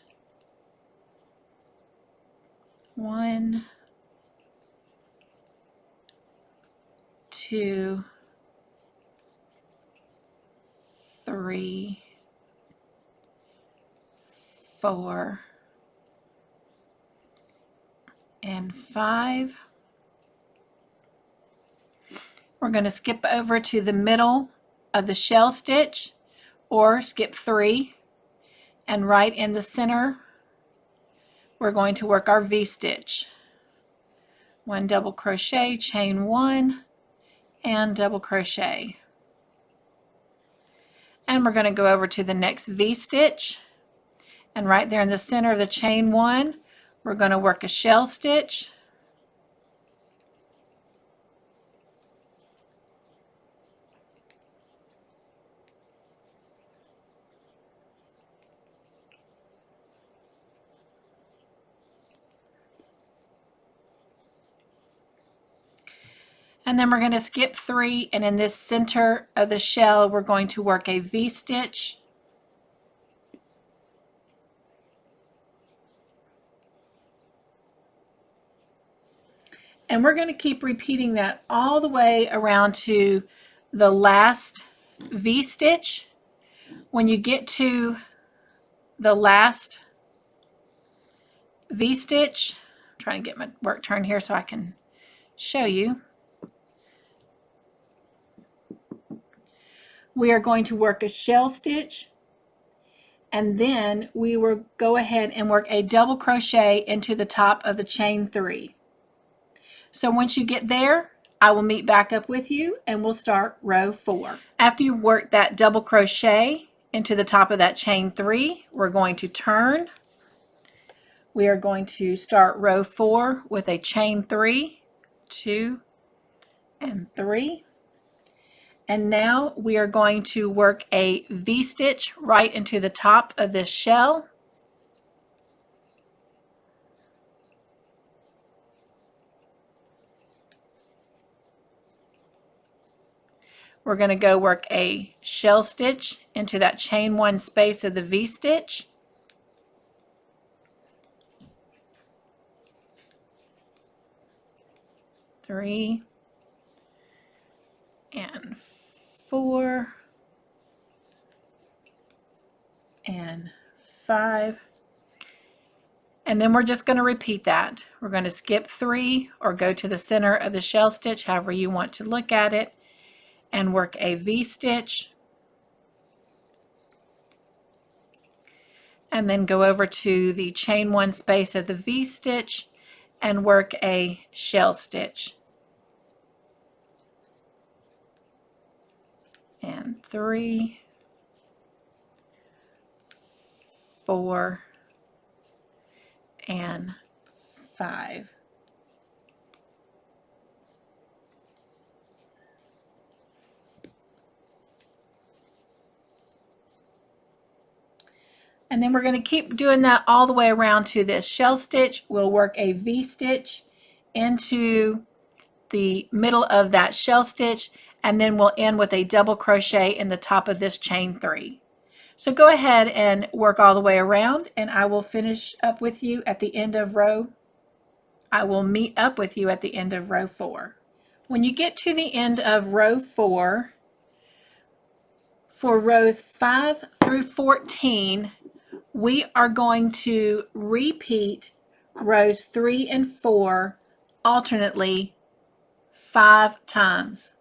1, 2, 3, 4, and 5. We're going to skip over to the middle of the shell stitch, or skip 3, and right in the center we're going to work our V-stitch. 1 double crochet, chain 1, and double crochet. And we're going to go over to the next V-stitch, and right there in the center of the chain 1 we're going to work a shell stitch. And then we're going to skip 3, and in this center of the shell we're going to work a V-stitch. And we're going to keep repeating that all the way around to the last V-stitch. When you get to the last V-stitch, I'm trying to get my work turned here so I can show you. We are going to work a shell stitch, and then we will go ahead and work a double crochet into the top of the chain 3. So once you get there, I will meet back up with you and we'll start row 4. After you work that double crochet into the top of that chain 3, we're going to turn. We are going to start row 4 with a chain 3, 2, and 3. And now we are going to work a V-stitch right into the top of this shell. we're going to go work a shell stitch into that chain 1 space of the V-stitch. Three and 4 and 5, and then we're just going to repeat that. We're going to skip 3 or go to the center of the shell stitch, however you want to look at it, and work a V-stitch, and then go over to the chain 1 space of the V-stitch and work a shell stitch. And 3, 4, and 5. And then we're going to keep doing that all the way around to this shell stitch. We'll work a V-stitch into the middle of that shell stitch, and then we'll end with a double crochet in the top of this chain 3. So go ahead and work all the way around, and I will finish up with you at the end of row. I will meet up with you at the end of row 4. When you get to the end of row 4, for rows 5 through 14, we are going to repeat rows 3 and 4 alternately 5 times.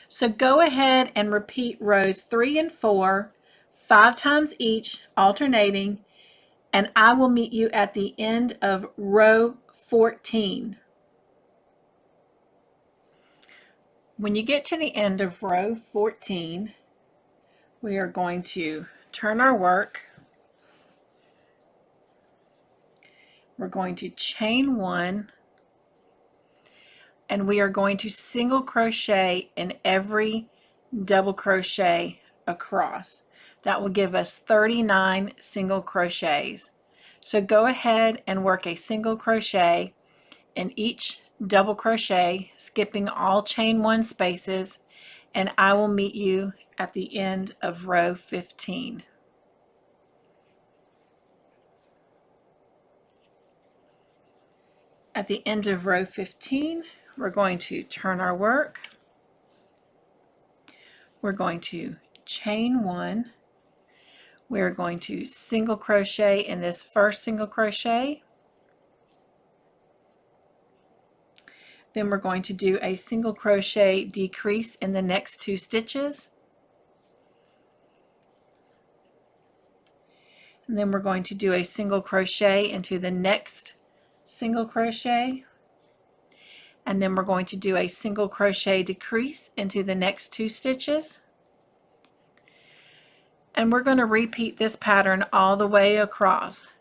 So go ahead and repeat rows 3 and 4 5 times each, alternating, and I will meet you at the end of row 14. When you get to the end of row 14, we are going to turn our work. We're going to chain 1, and we are going to single crochet in every double crochet across. That will give us 39 single crochets. So go ahead and work a single crochet in each double crochet, skipping all chain 1 spaces, and I will meet you at the end of row 15. At the end of row 15, we're going to turn our work. We're going to chain 1. We're going to single crochet in this first single crochet. Then we're going to do a single crochet decrease in the next 2 stitches. And then we're going to do a single crochet into the next single crochet, and then we're going to do a single crochet decrease into the next 2 stitches, and we're going to repeat this pattern all the way across,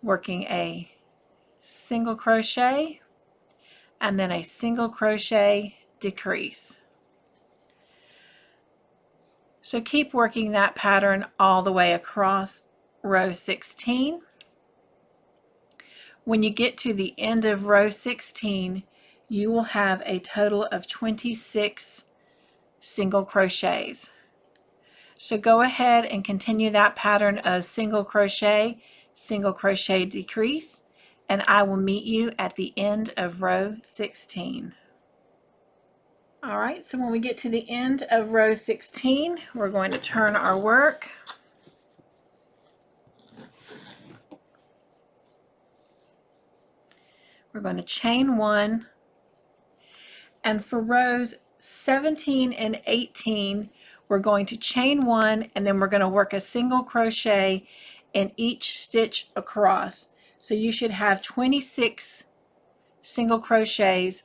working a single crochet and then a single crochet decrease. So keep working that pattern all the way across row 16. When you get to the end of row 16, you will have a total of 26 single crochets. So go ahead and continue that pattern of single crochet decrease, and I will meet you at the end of row 16. All right, so when we get to the end of row 16, we're going to turn our work. We're going to chain 1, and for rows 17 and 18, we're going to chain 1, and then we're going to work a single crochet in each stitch across. So you should have 26 single crochets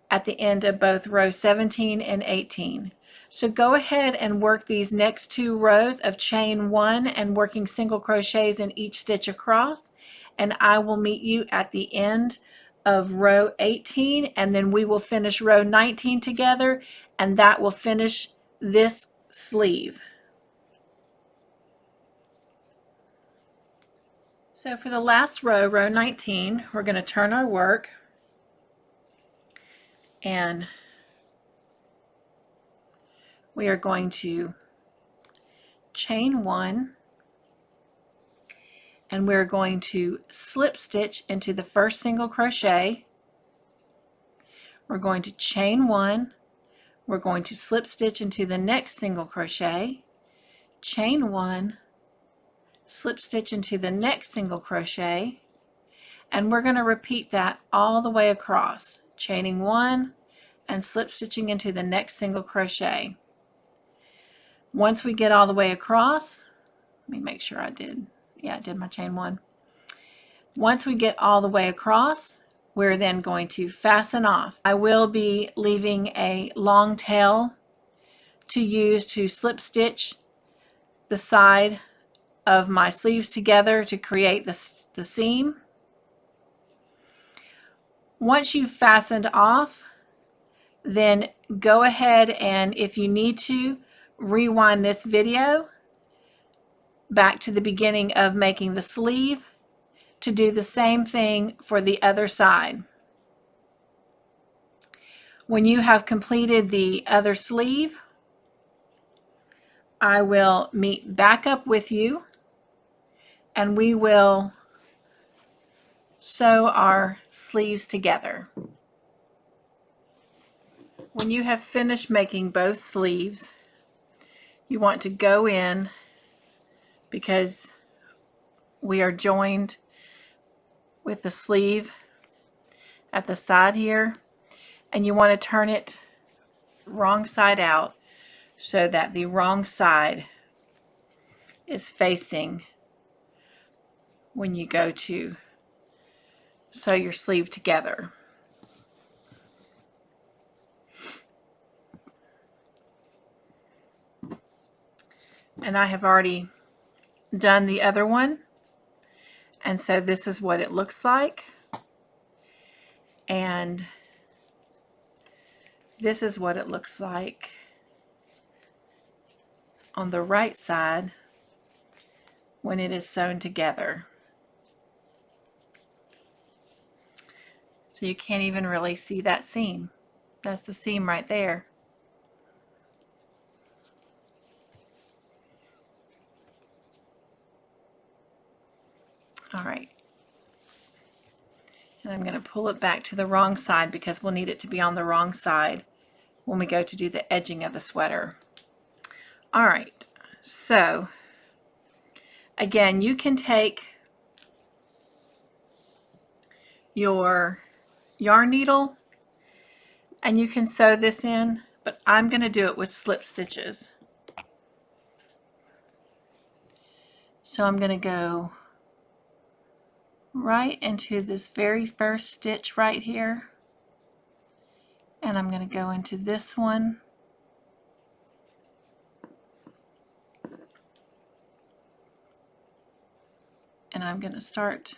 at the end of both row 17 and 18. So go ahead and work these next 2 rows of chain 1 and working single crochets in each stitch across, and I will meet you at the end of row 18, and then we will finish row 19 together, and that will finish this sleeve. So for the last row, row 19, we're going to turn our work and we are going to chain 1, and we're going to slip stitch into the first single crochet. We're going to chain 1, we're going to slip stitch into the next single crochet, chain 1, slip stitch into the next single crochet, and we're going to repeat that all the way across, chaining 1 and slip stitching into the next single crochet. Once we get all the way across, let me make sure I did my chain 1. Once we get all the way across, we're then going to fasten off. I will be leaving a long tail to use to slip stitch the side of my sleeves together to create the seam. Once you've fastened off, then go ahead and, if you need to, rewind this video back to the beginning of making the sleeve to do the same thing for the other side. When you have completed the other sleeve, I will meet back up with you and we will sew our sleeves together. When you have finished making both sleeves, you want to go in, because we are joined with the sleeve at the side here, and you want to turn it wrong side out so that the wrong side is facing when you go to sew your sleeve together. And I have already done the other one, and so this is what it looks like, and this is what it looks like on the right side when it is sewn together. So you can't even really see that seam. That's the seam right there. All right, and I'm going to pull it back to the wrong side because we'll need it to be on the wrong side when we go to do the edging of the sweater. All right, so again, you can take your yarn needle and you can sew this in, but I'm going to do it with slip stitches. So I'm going to go right into this very first stitch right here, and I'm going to go into this one, and I'm going to start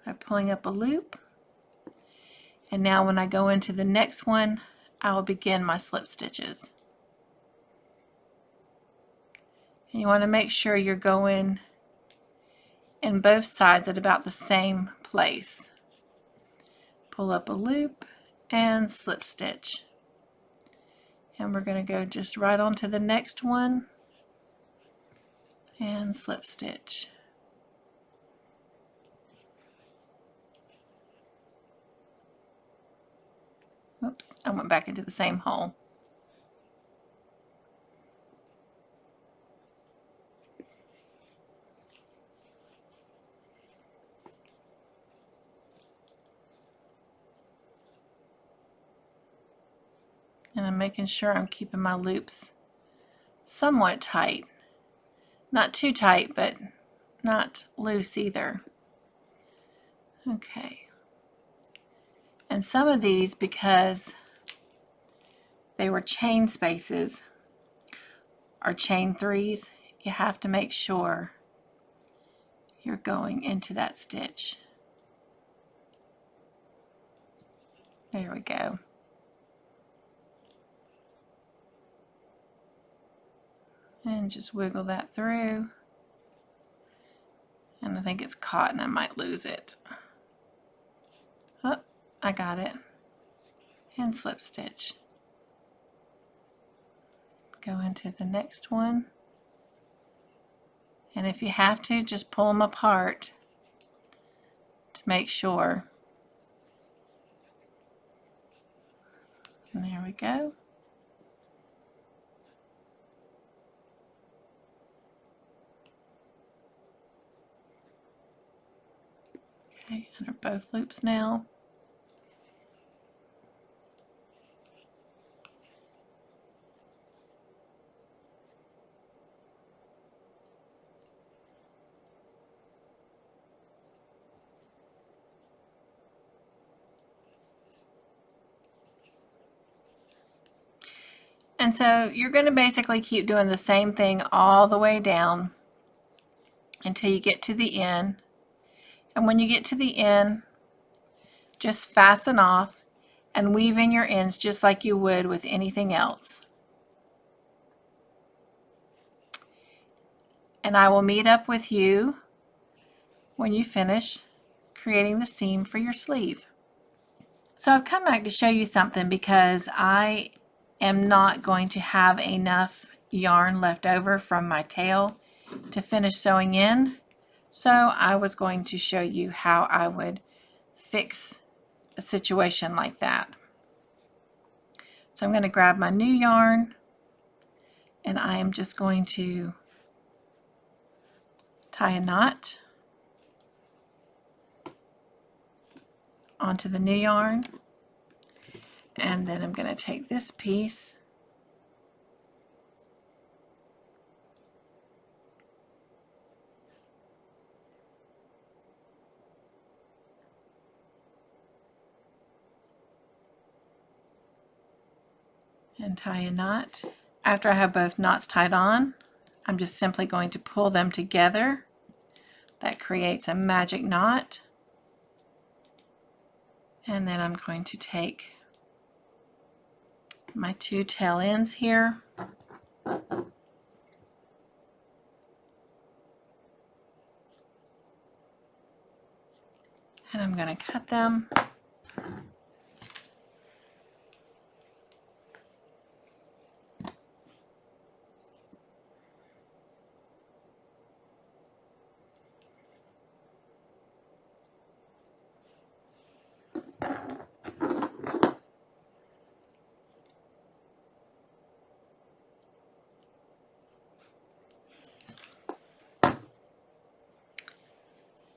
by pulling up a loop, and now when I go into the next one, I will begin my slip stitches. And you want to make sure you're going in both sides at about the same place. Pull up a loop and slip stitch, and we're going to go just right on to the next one and slip stitch. Oops, I went back into the same hole. And I'm making sure I'm keeping my loops somewhat tight. Not too tight, but not loose either. Okay. And some of these, because they were chain spaces, are chain 3s, you have to make sure you're going into that stitch. There we go. And just wiggle that through. And I think it's caught and I might lose it. Oh, I got it. And slip stitch. go into the next one. And if you have to, just pull them apart to make sure. And there we go. Okay, under both loops now. And so you're going to basically keep doing the same thing all the way down until you get to the end. And when you get to the end, just fasten off and weave in your ends just like you would with anything else. And I will meet up with you when you finish creating the seam for your sleeve. So I've come back to show you something because I am not going to have enough yarn left over from my tail to finish sewing in. So I was going to show you how I would fix a situation like that. So I'm going to grab my new yarn and I am just going to tie a knot onto the new yarn, and then I'm going to take this piece and tie a knot. After I have both knots tied on, I'm just simply going to pull them together. That creates a magic knot. And then I'm going to take my two tail ends here and I'm going to cut them.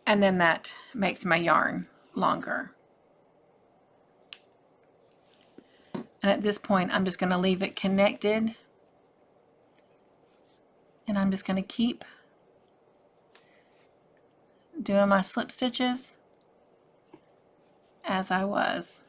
And then that makes my yarn longer. And at this point, I'm just going to leave it connected. And I'm just going to keep doing my slip stitches as I was.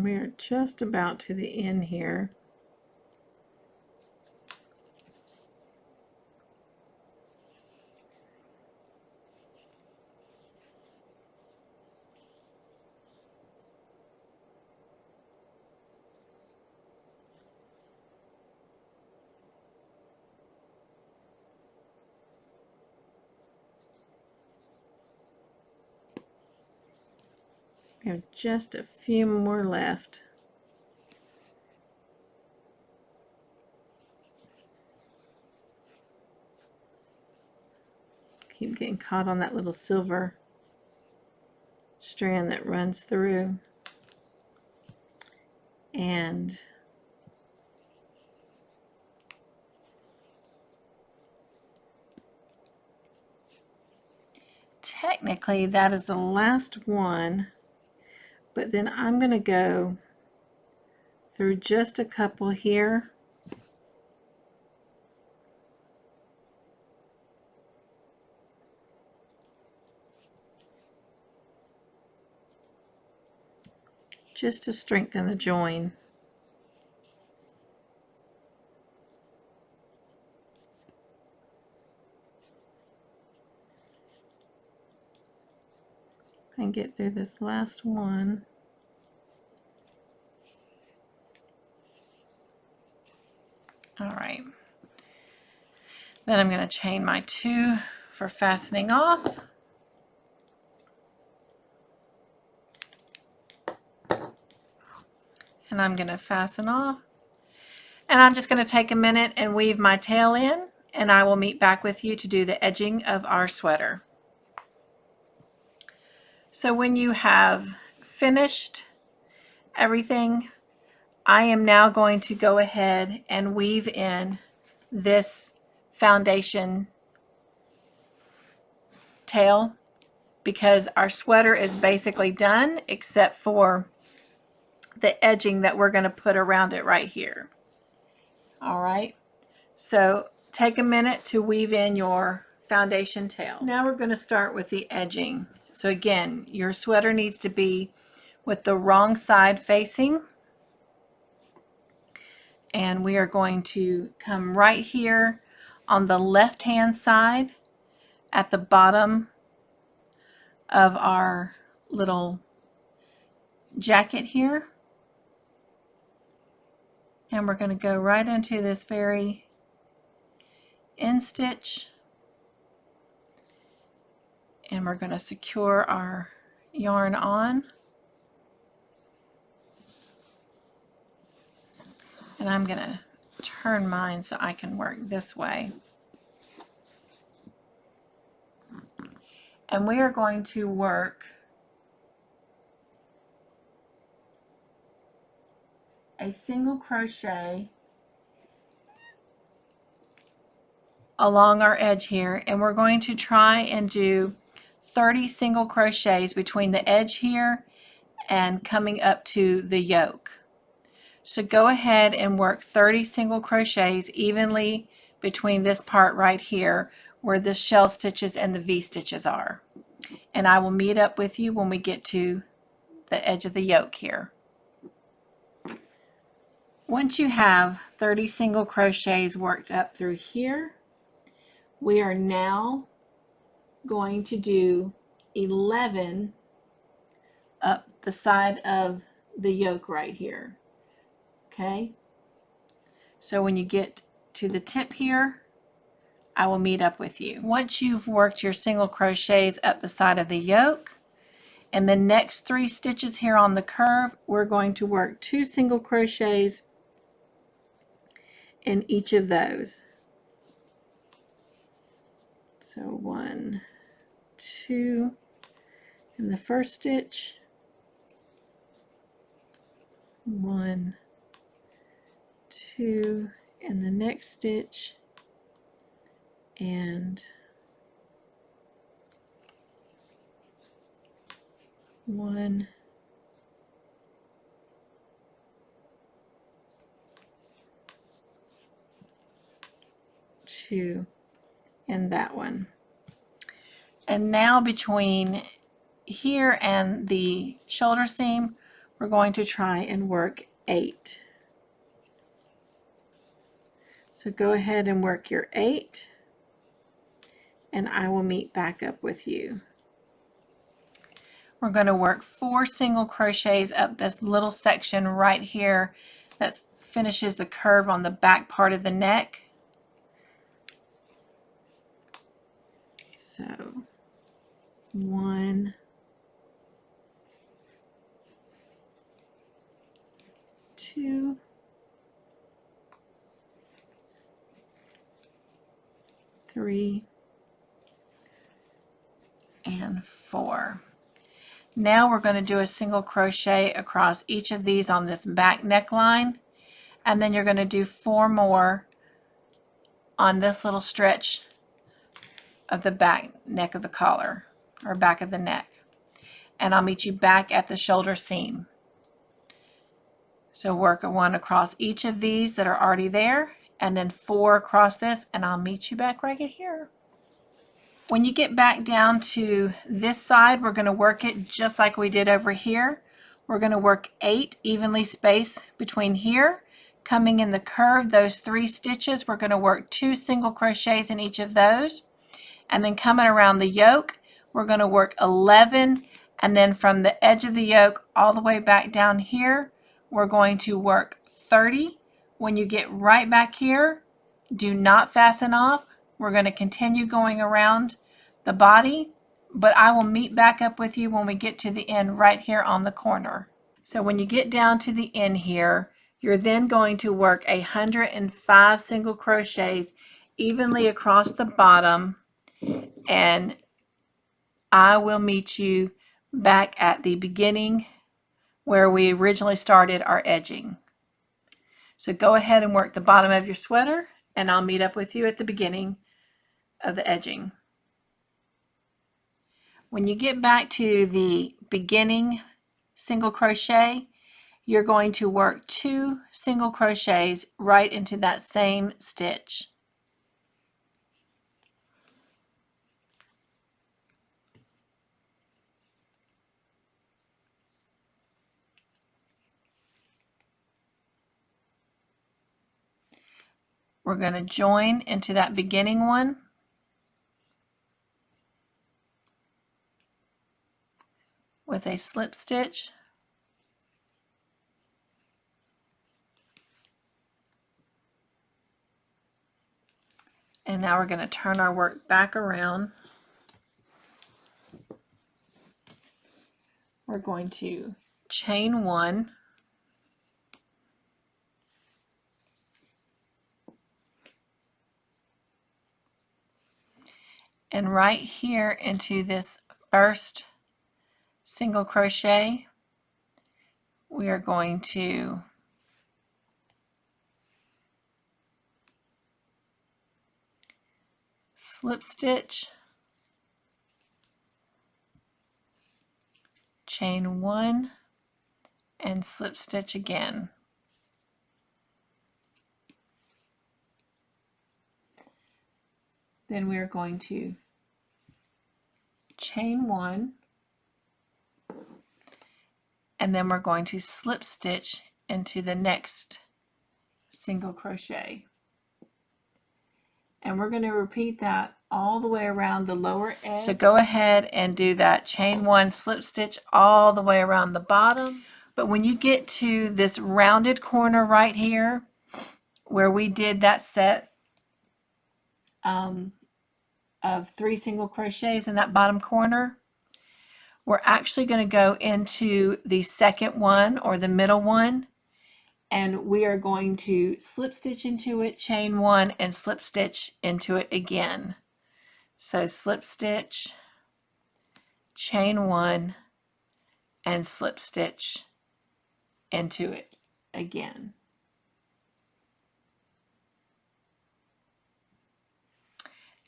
We are just about to the end here. We have just a few more left. Keep getting caught on that little silver strand that runs through. And technically that is the last one, but then I'm going to go through just a couple here. Just to strengthen the join. And get through this last one. All right. Then I'm going to chain my 2 for fastening off. And I'm going to fasten off. And I'm just going to take a minute and weave my tail in, and I will meet back with you to do the edging of our sweater. So when you have finished everything, I am now going to go ahead and weave in this foundation tail, because our sweater is basically done except for the edging that we're going to put around it right here. All right, so take a minute to weave in your foundation tail. Now we're going to start with the edging. So again, your sweater needs to be with the wrong side facing, and we are going to come right here on the left hand side at the bottom of our little jacket here, and we're going to go right into this very end stitch, and we're going to secure our yarn on. And I'm going to turn mine so I can work this way. And we are going to work a single crochet along our edge here, and we're going to try and do 30 single crochets between the edge here and coming up to the yoke. So go ahead and work 30 single crochets evenly between this part right here where the shell stitches and the V stitches are. And I will meet up with you when we get to the edge of the yoke here. Once you have 30 single crochets worked up through here, we are now going to do 11 up the side of the yoke right here. Okay, so when you get to the tip here, I will meet up with you. Once you've worked your single crochets up the side of the yoke, and the next 3 stitches here on the curve, we're going to work 2 single crochets in each of those. So 1, 2 in the first stitch, 1, 2 in the next stitch, and 1, 2 in that one. And now between here and the shoulder seam, we're going to try and work 8. So go ahead and work your 8, and I will meet back up with you. We're going to work 4 single crochets up this little section right here that finishes the curve on the back part of the neck. So 1, 2, 3, and 4. Now we're going to do a single crochet across each of these on this back neckline, and then you're going to do 4 more on this little stretch of the back neck of the collar, or back of the neck. And I'll meet you back at the shoulder seam. So work a 1 across each of these that are already there, and then 4 across this, and I'll meet you back right here. When you get back down to this side, we're going to work it just like we did over here. We're going to work 8 evenly spaced between here. Coming in the curve, those 3 stitches, we're going to work 2 single crochets in each of those. And then coming around the yoke, we're going to work 11. And then from the edge of the yoke all the way back down here, we're going to work 30. When you get right back here, do not fasten off. We're going to continue going around the body, but I will meet back up with you when we get to the end right here on the corner. So when you get down to the end here, you're then going to work 105 single crochets evenly across the bottom, and I will meet you back at the beginning where we originally started our edging. So go ahead and work the bottom of your sweater, and I'll meet up with you at the beginning of the edging. When you get back to the beginning single crochet, you're going to work 2 single crochets right into that same stitch. We're going to join into that beginning one. With a slip stitch. And now we're going to turn our work back around. We're going to chain 1. And right here into this first single crochet, we are going to slip stitch, chain 1, and slip stitch again. Then we are going to chain 1, and then we're going to slip stitch into the next single crochet. And we're going to repeat that all the way around the lower edge. So go ahead and do that chain 1, slip stitch all the way around the bottom. But when you get to this rounded corner right here, where we did that set of 3 single crochets in that bottom corner, we're actually going to go into the second one, or the middle one, and we are going to slip stitch into it, chain 1, and slip stitch into it again. So slip stitch, chain 1, and slip stitch into it again.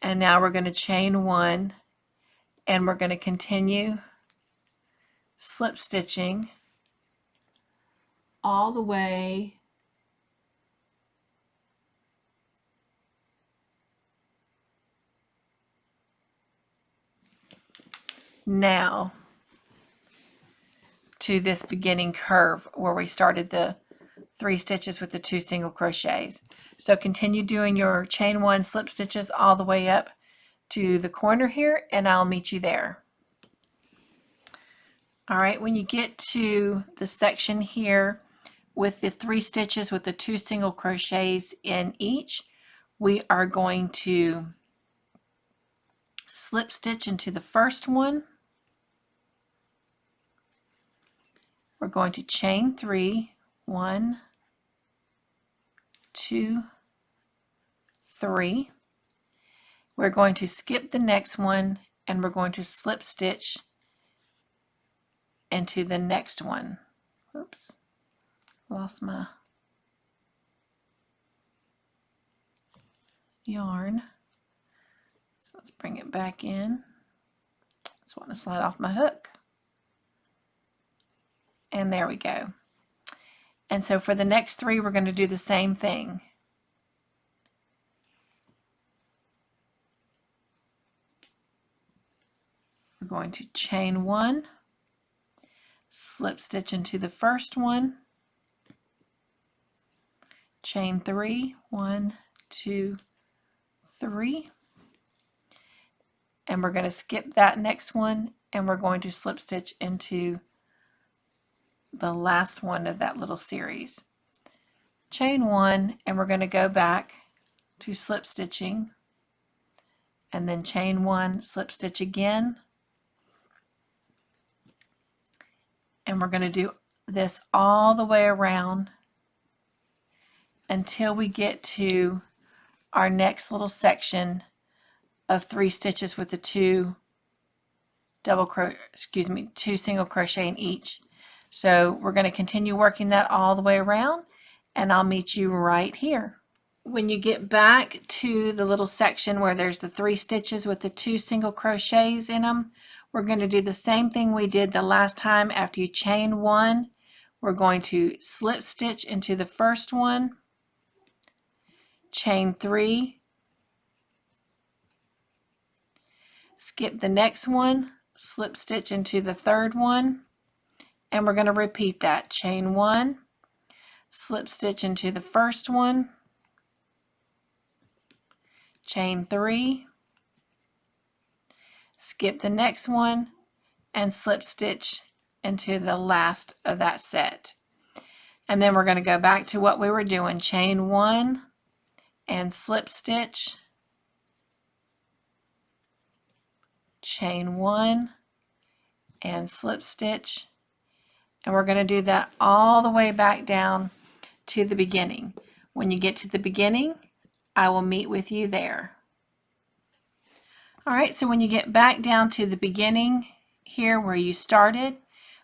And now we're going to chain 1, and we're going to continue slip stitching all the way now to this beginning curve where we started the 3 stitches with the 2 single crochets. So continue doing your chain 1 slip stitches all the way up to the corner here, and I'll meet you there. All right, when you get to the section here with the 3 stitches with the 2 single crochets in each, we are going to slip stitch into the first one. We're going to chain 3, 1, 2, 3. We're going to skip the next one and we're going to slip stitch into the next one. Oops, lost my yarn. So let's bring it back in. Just want to slide off my hook. And there we go. And so for the next 3, we're going to do the same thing. We're going to chain 1, slip stitch into the first one, chain 3, 1, 2, 3, and we're going to skip that next one and we're going to slip stitch into the last one of that little series. Chain 1, and we're going to go back to slip stitching, and then chain 1, slip stitch again, and we're going to do this all the way around until we get to our next little section of 3 stitches with the 2 single crochet in each. So we're going to continue working that all the way around, and I'll meet you right here. When you get back to the little section where there's the 3 stitches with the 2 single crochets in them, we're going to do the same thing we did the last time. After you chain 1, we're going to slip stitch into the first one, chain 3, skip the next one, slip stitch into the third one, and we're going to repeat that. Chain 1, slip stitch into the first one, chain 3, skip the next one, and slip stitch into the last of that set. And then we're going to go back to what we were doing. Chain 1 and slip stitch, chain 1 and slip stitch, and we're going to do that all the way back down to the beginning. When you get to the beginning, I will meet with you there. All right, so when you get back down to the beginning here where you started,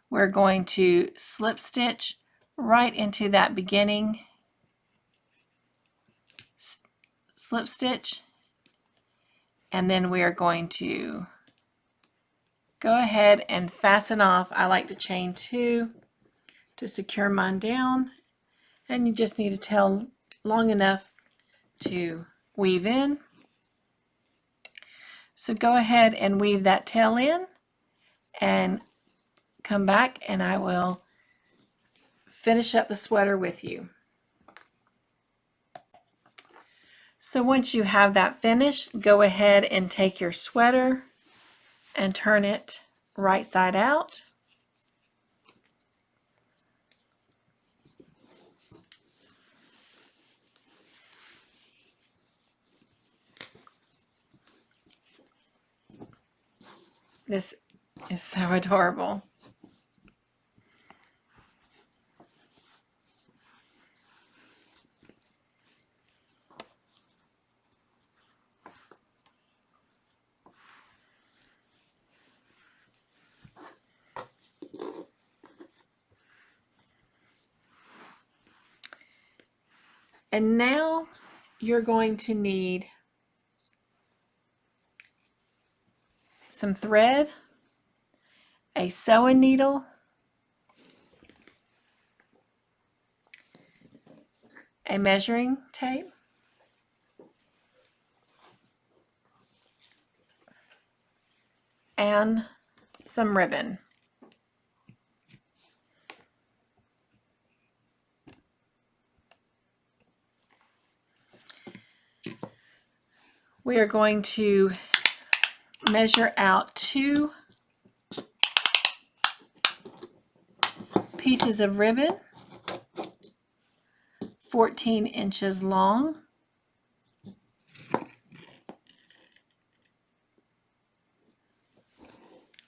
we're going to slip stitch right into that beginning slip stitch, and then we are going to go ahead and fasten off. I like to chain 2 to secure mine down, and you just need to tail long enough to weave in. So go ahead and weave that tail in and come back, and I will finish up the sweater with you. So once you have that finished, go ahead and take your sweater and turn it right side out. This is so adorable. And now you're going to need some thread, a sewing needle, a measuring tape, and some ribbon. We are going to measure out 2 pieces of ribbon, 14 inches long.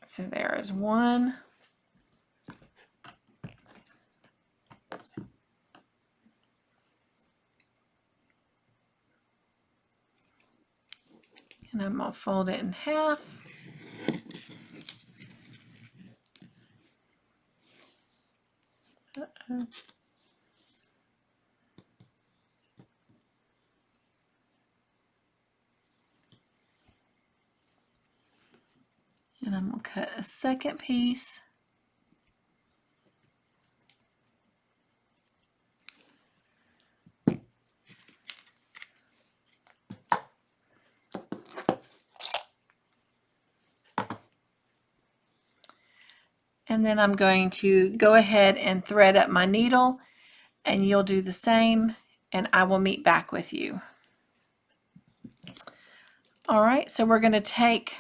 So there is one. And I'm going to fold it in half. Uh-oh. And I'm going to cut a second piece. And then I'm going to go ahead and thread up my needle, and you'll do the same, and I will meet back with you. All right, so we're going to take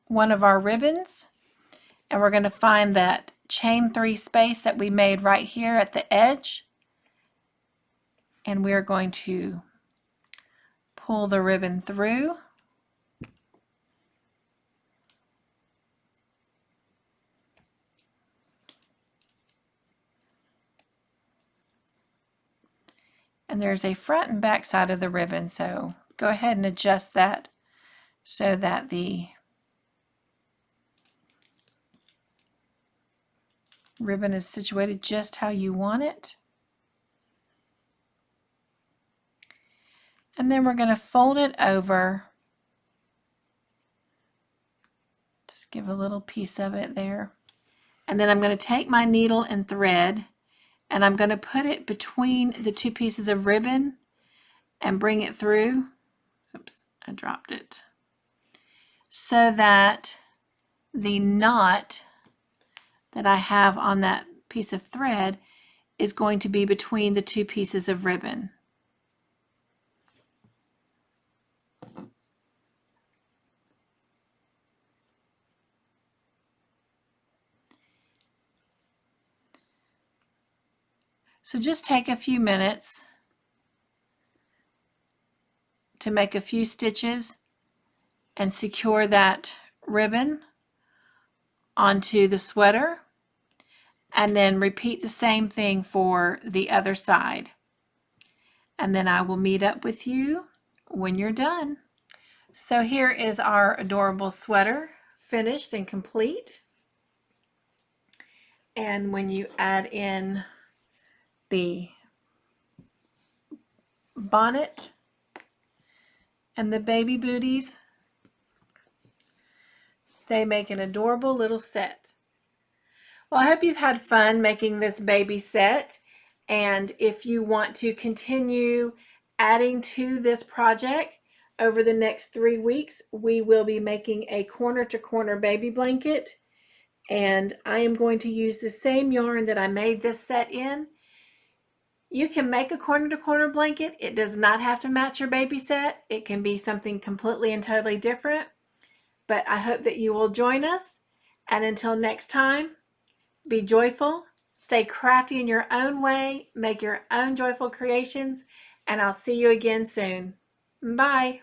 one of our ribbons, and we're going to find that chain 3 space that we made right here at the edge, and we're going to pull the ribbon through. And there's a front and back side of the ribbon, so go ahead and adjust that so that the ribbon is situated just how you want it. And then we're going to fold it over. Just give a little piece of it there. And then I'm going to take my needle and thread, and I'm going to put it between the 2 pieces of ribbon and bring it through. Oops, I dropped it. So that the knot that I have on that piece of thread is going to be between the 2 pieces of ribbon. So just take a few minutes to make a few stitches and secure that ribbon onto the sweater, and then repeat the same thing for the other side. And then I will meet up with you when you're done. So here is our adorable sweater, finished and complete. And when you add in the bonnet and the baby booties, they make an adorable little set. Well, I hope you've had fun making this baby set, and if you want to continue adding to this project over the next 3 weeks, we will be making a corner-to-corner baby blanket, and I am going to use the same yarn that I made this set in. You can make a corner-to-corner blanket. It does not have to match your baby set. It can be something completely and totally different. But I hope that you will join us. And until next time, be joyful, stay crafty in your own way, make your own joyful creations, and I'll see you again soon. Bye.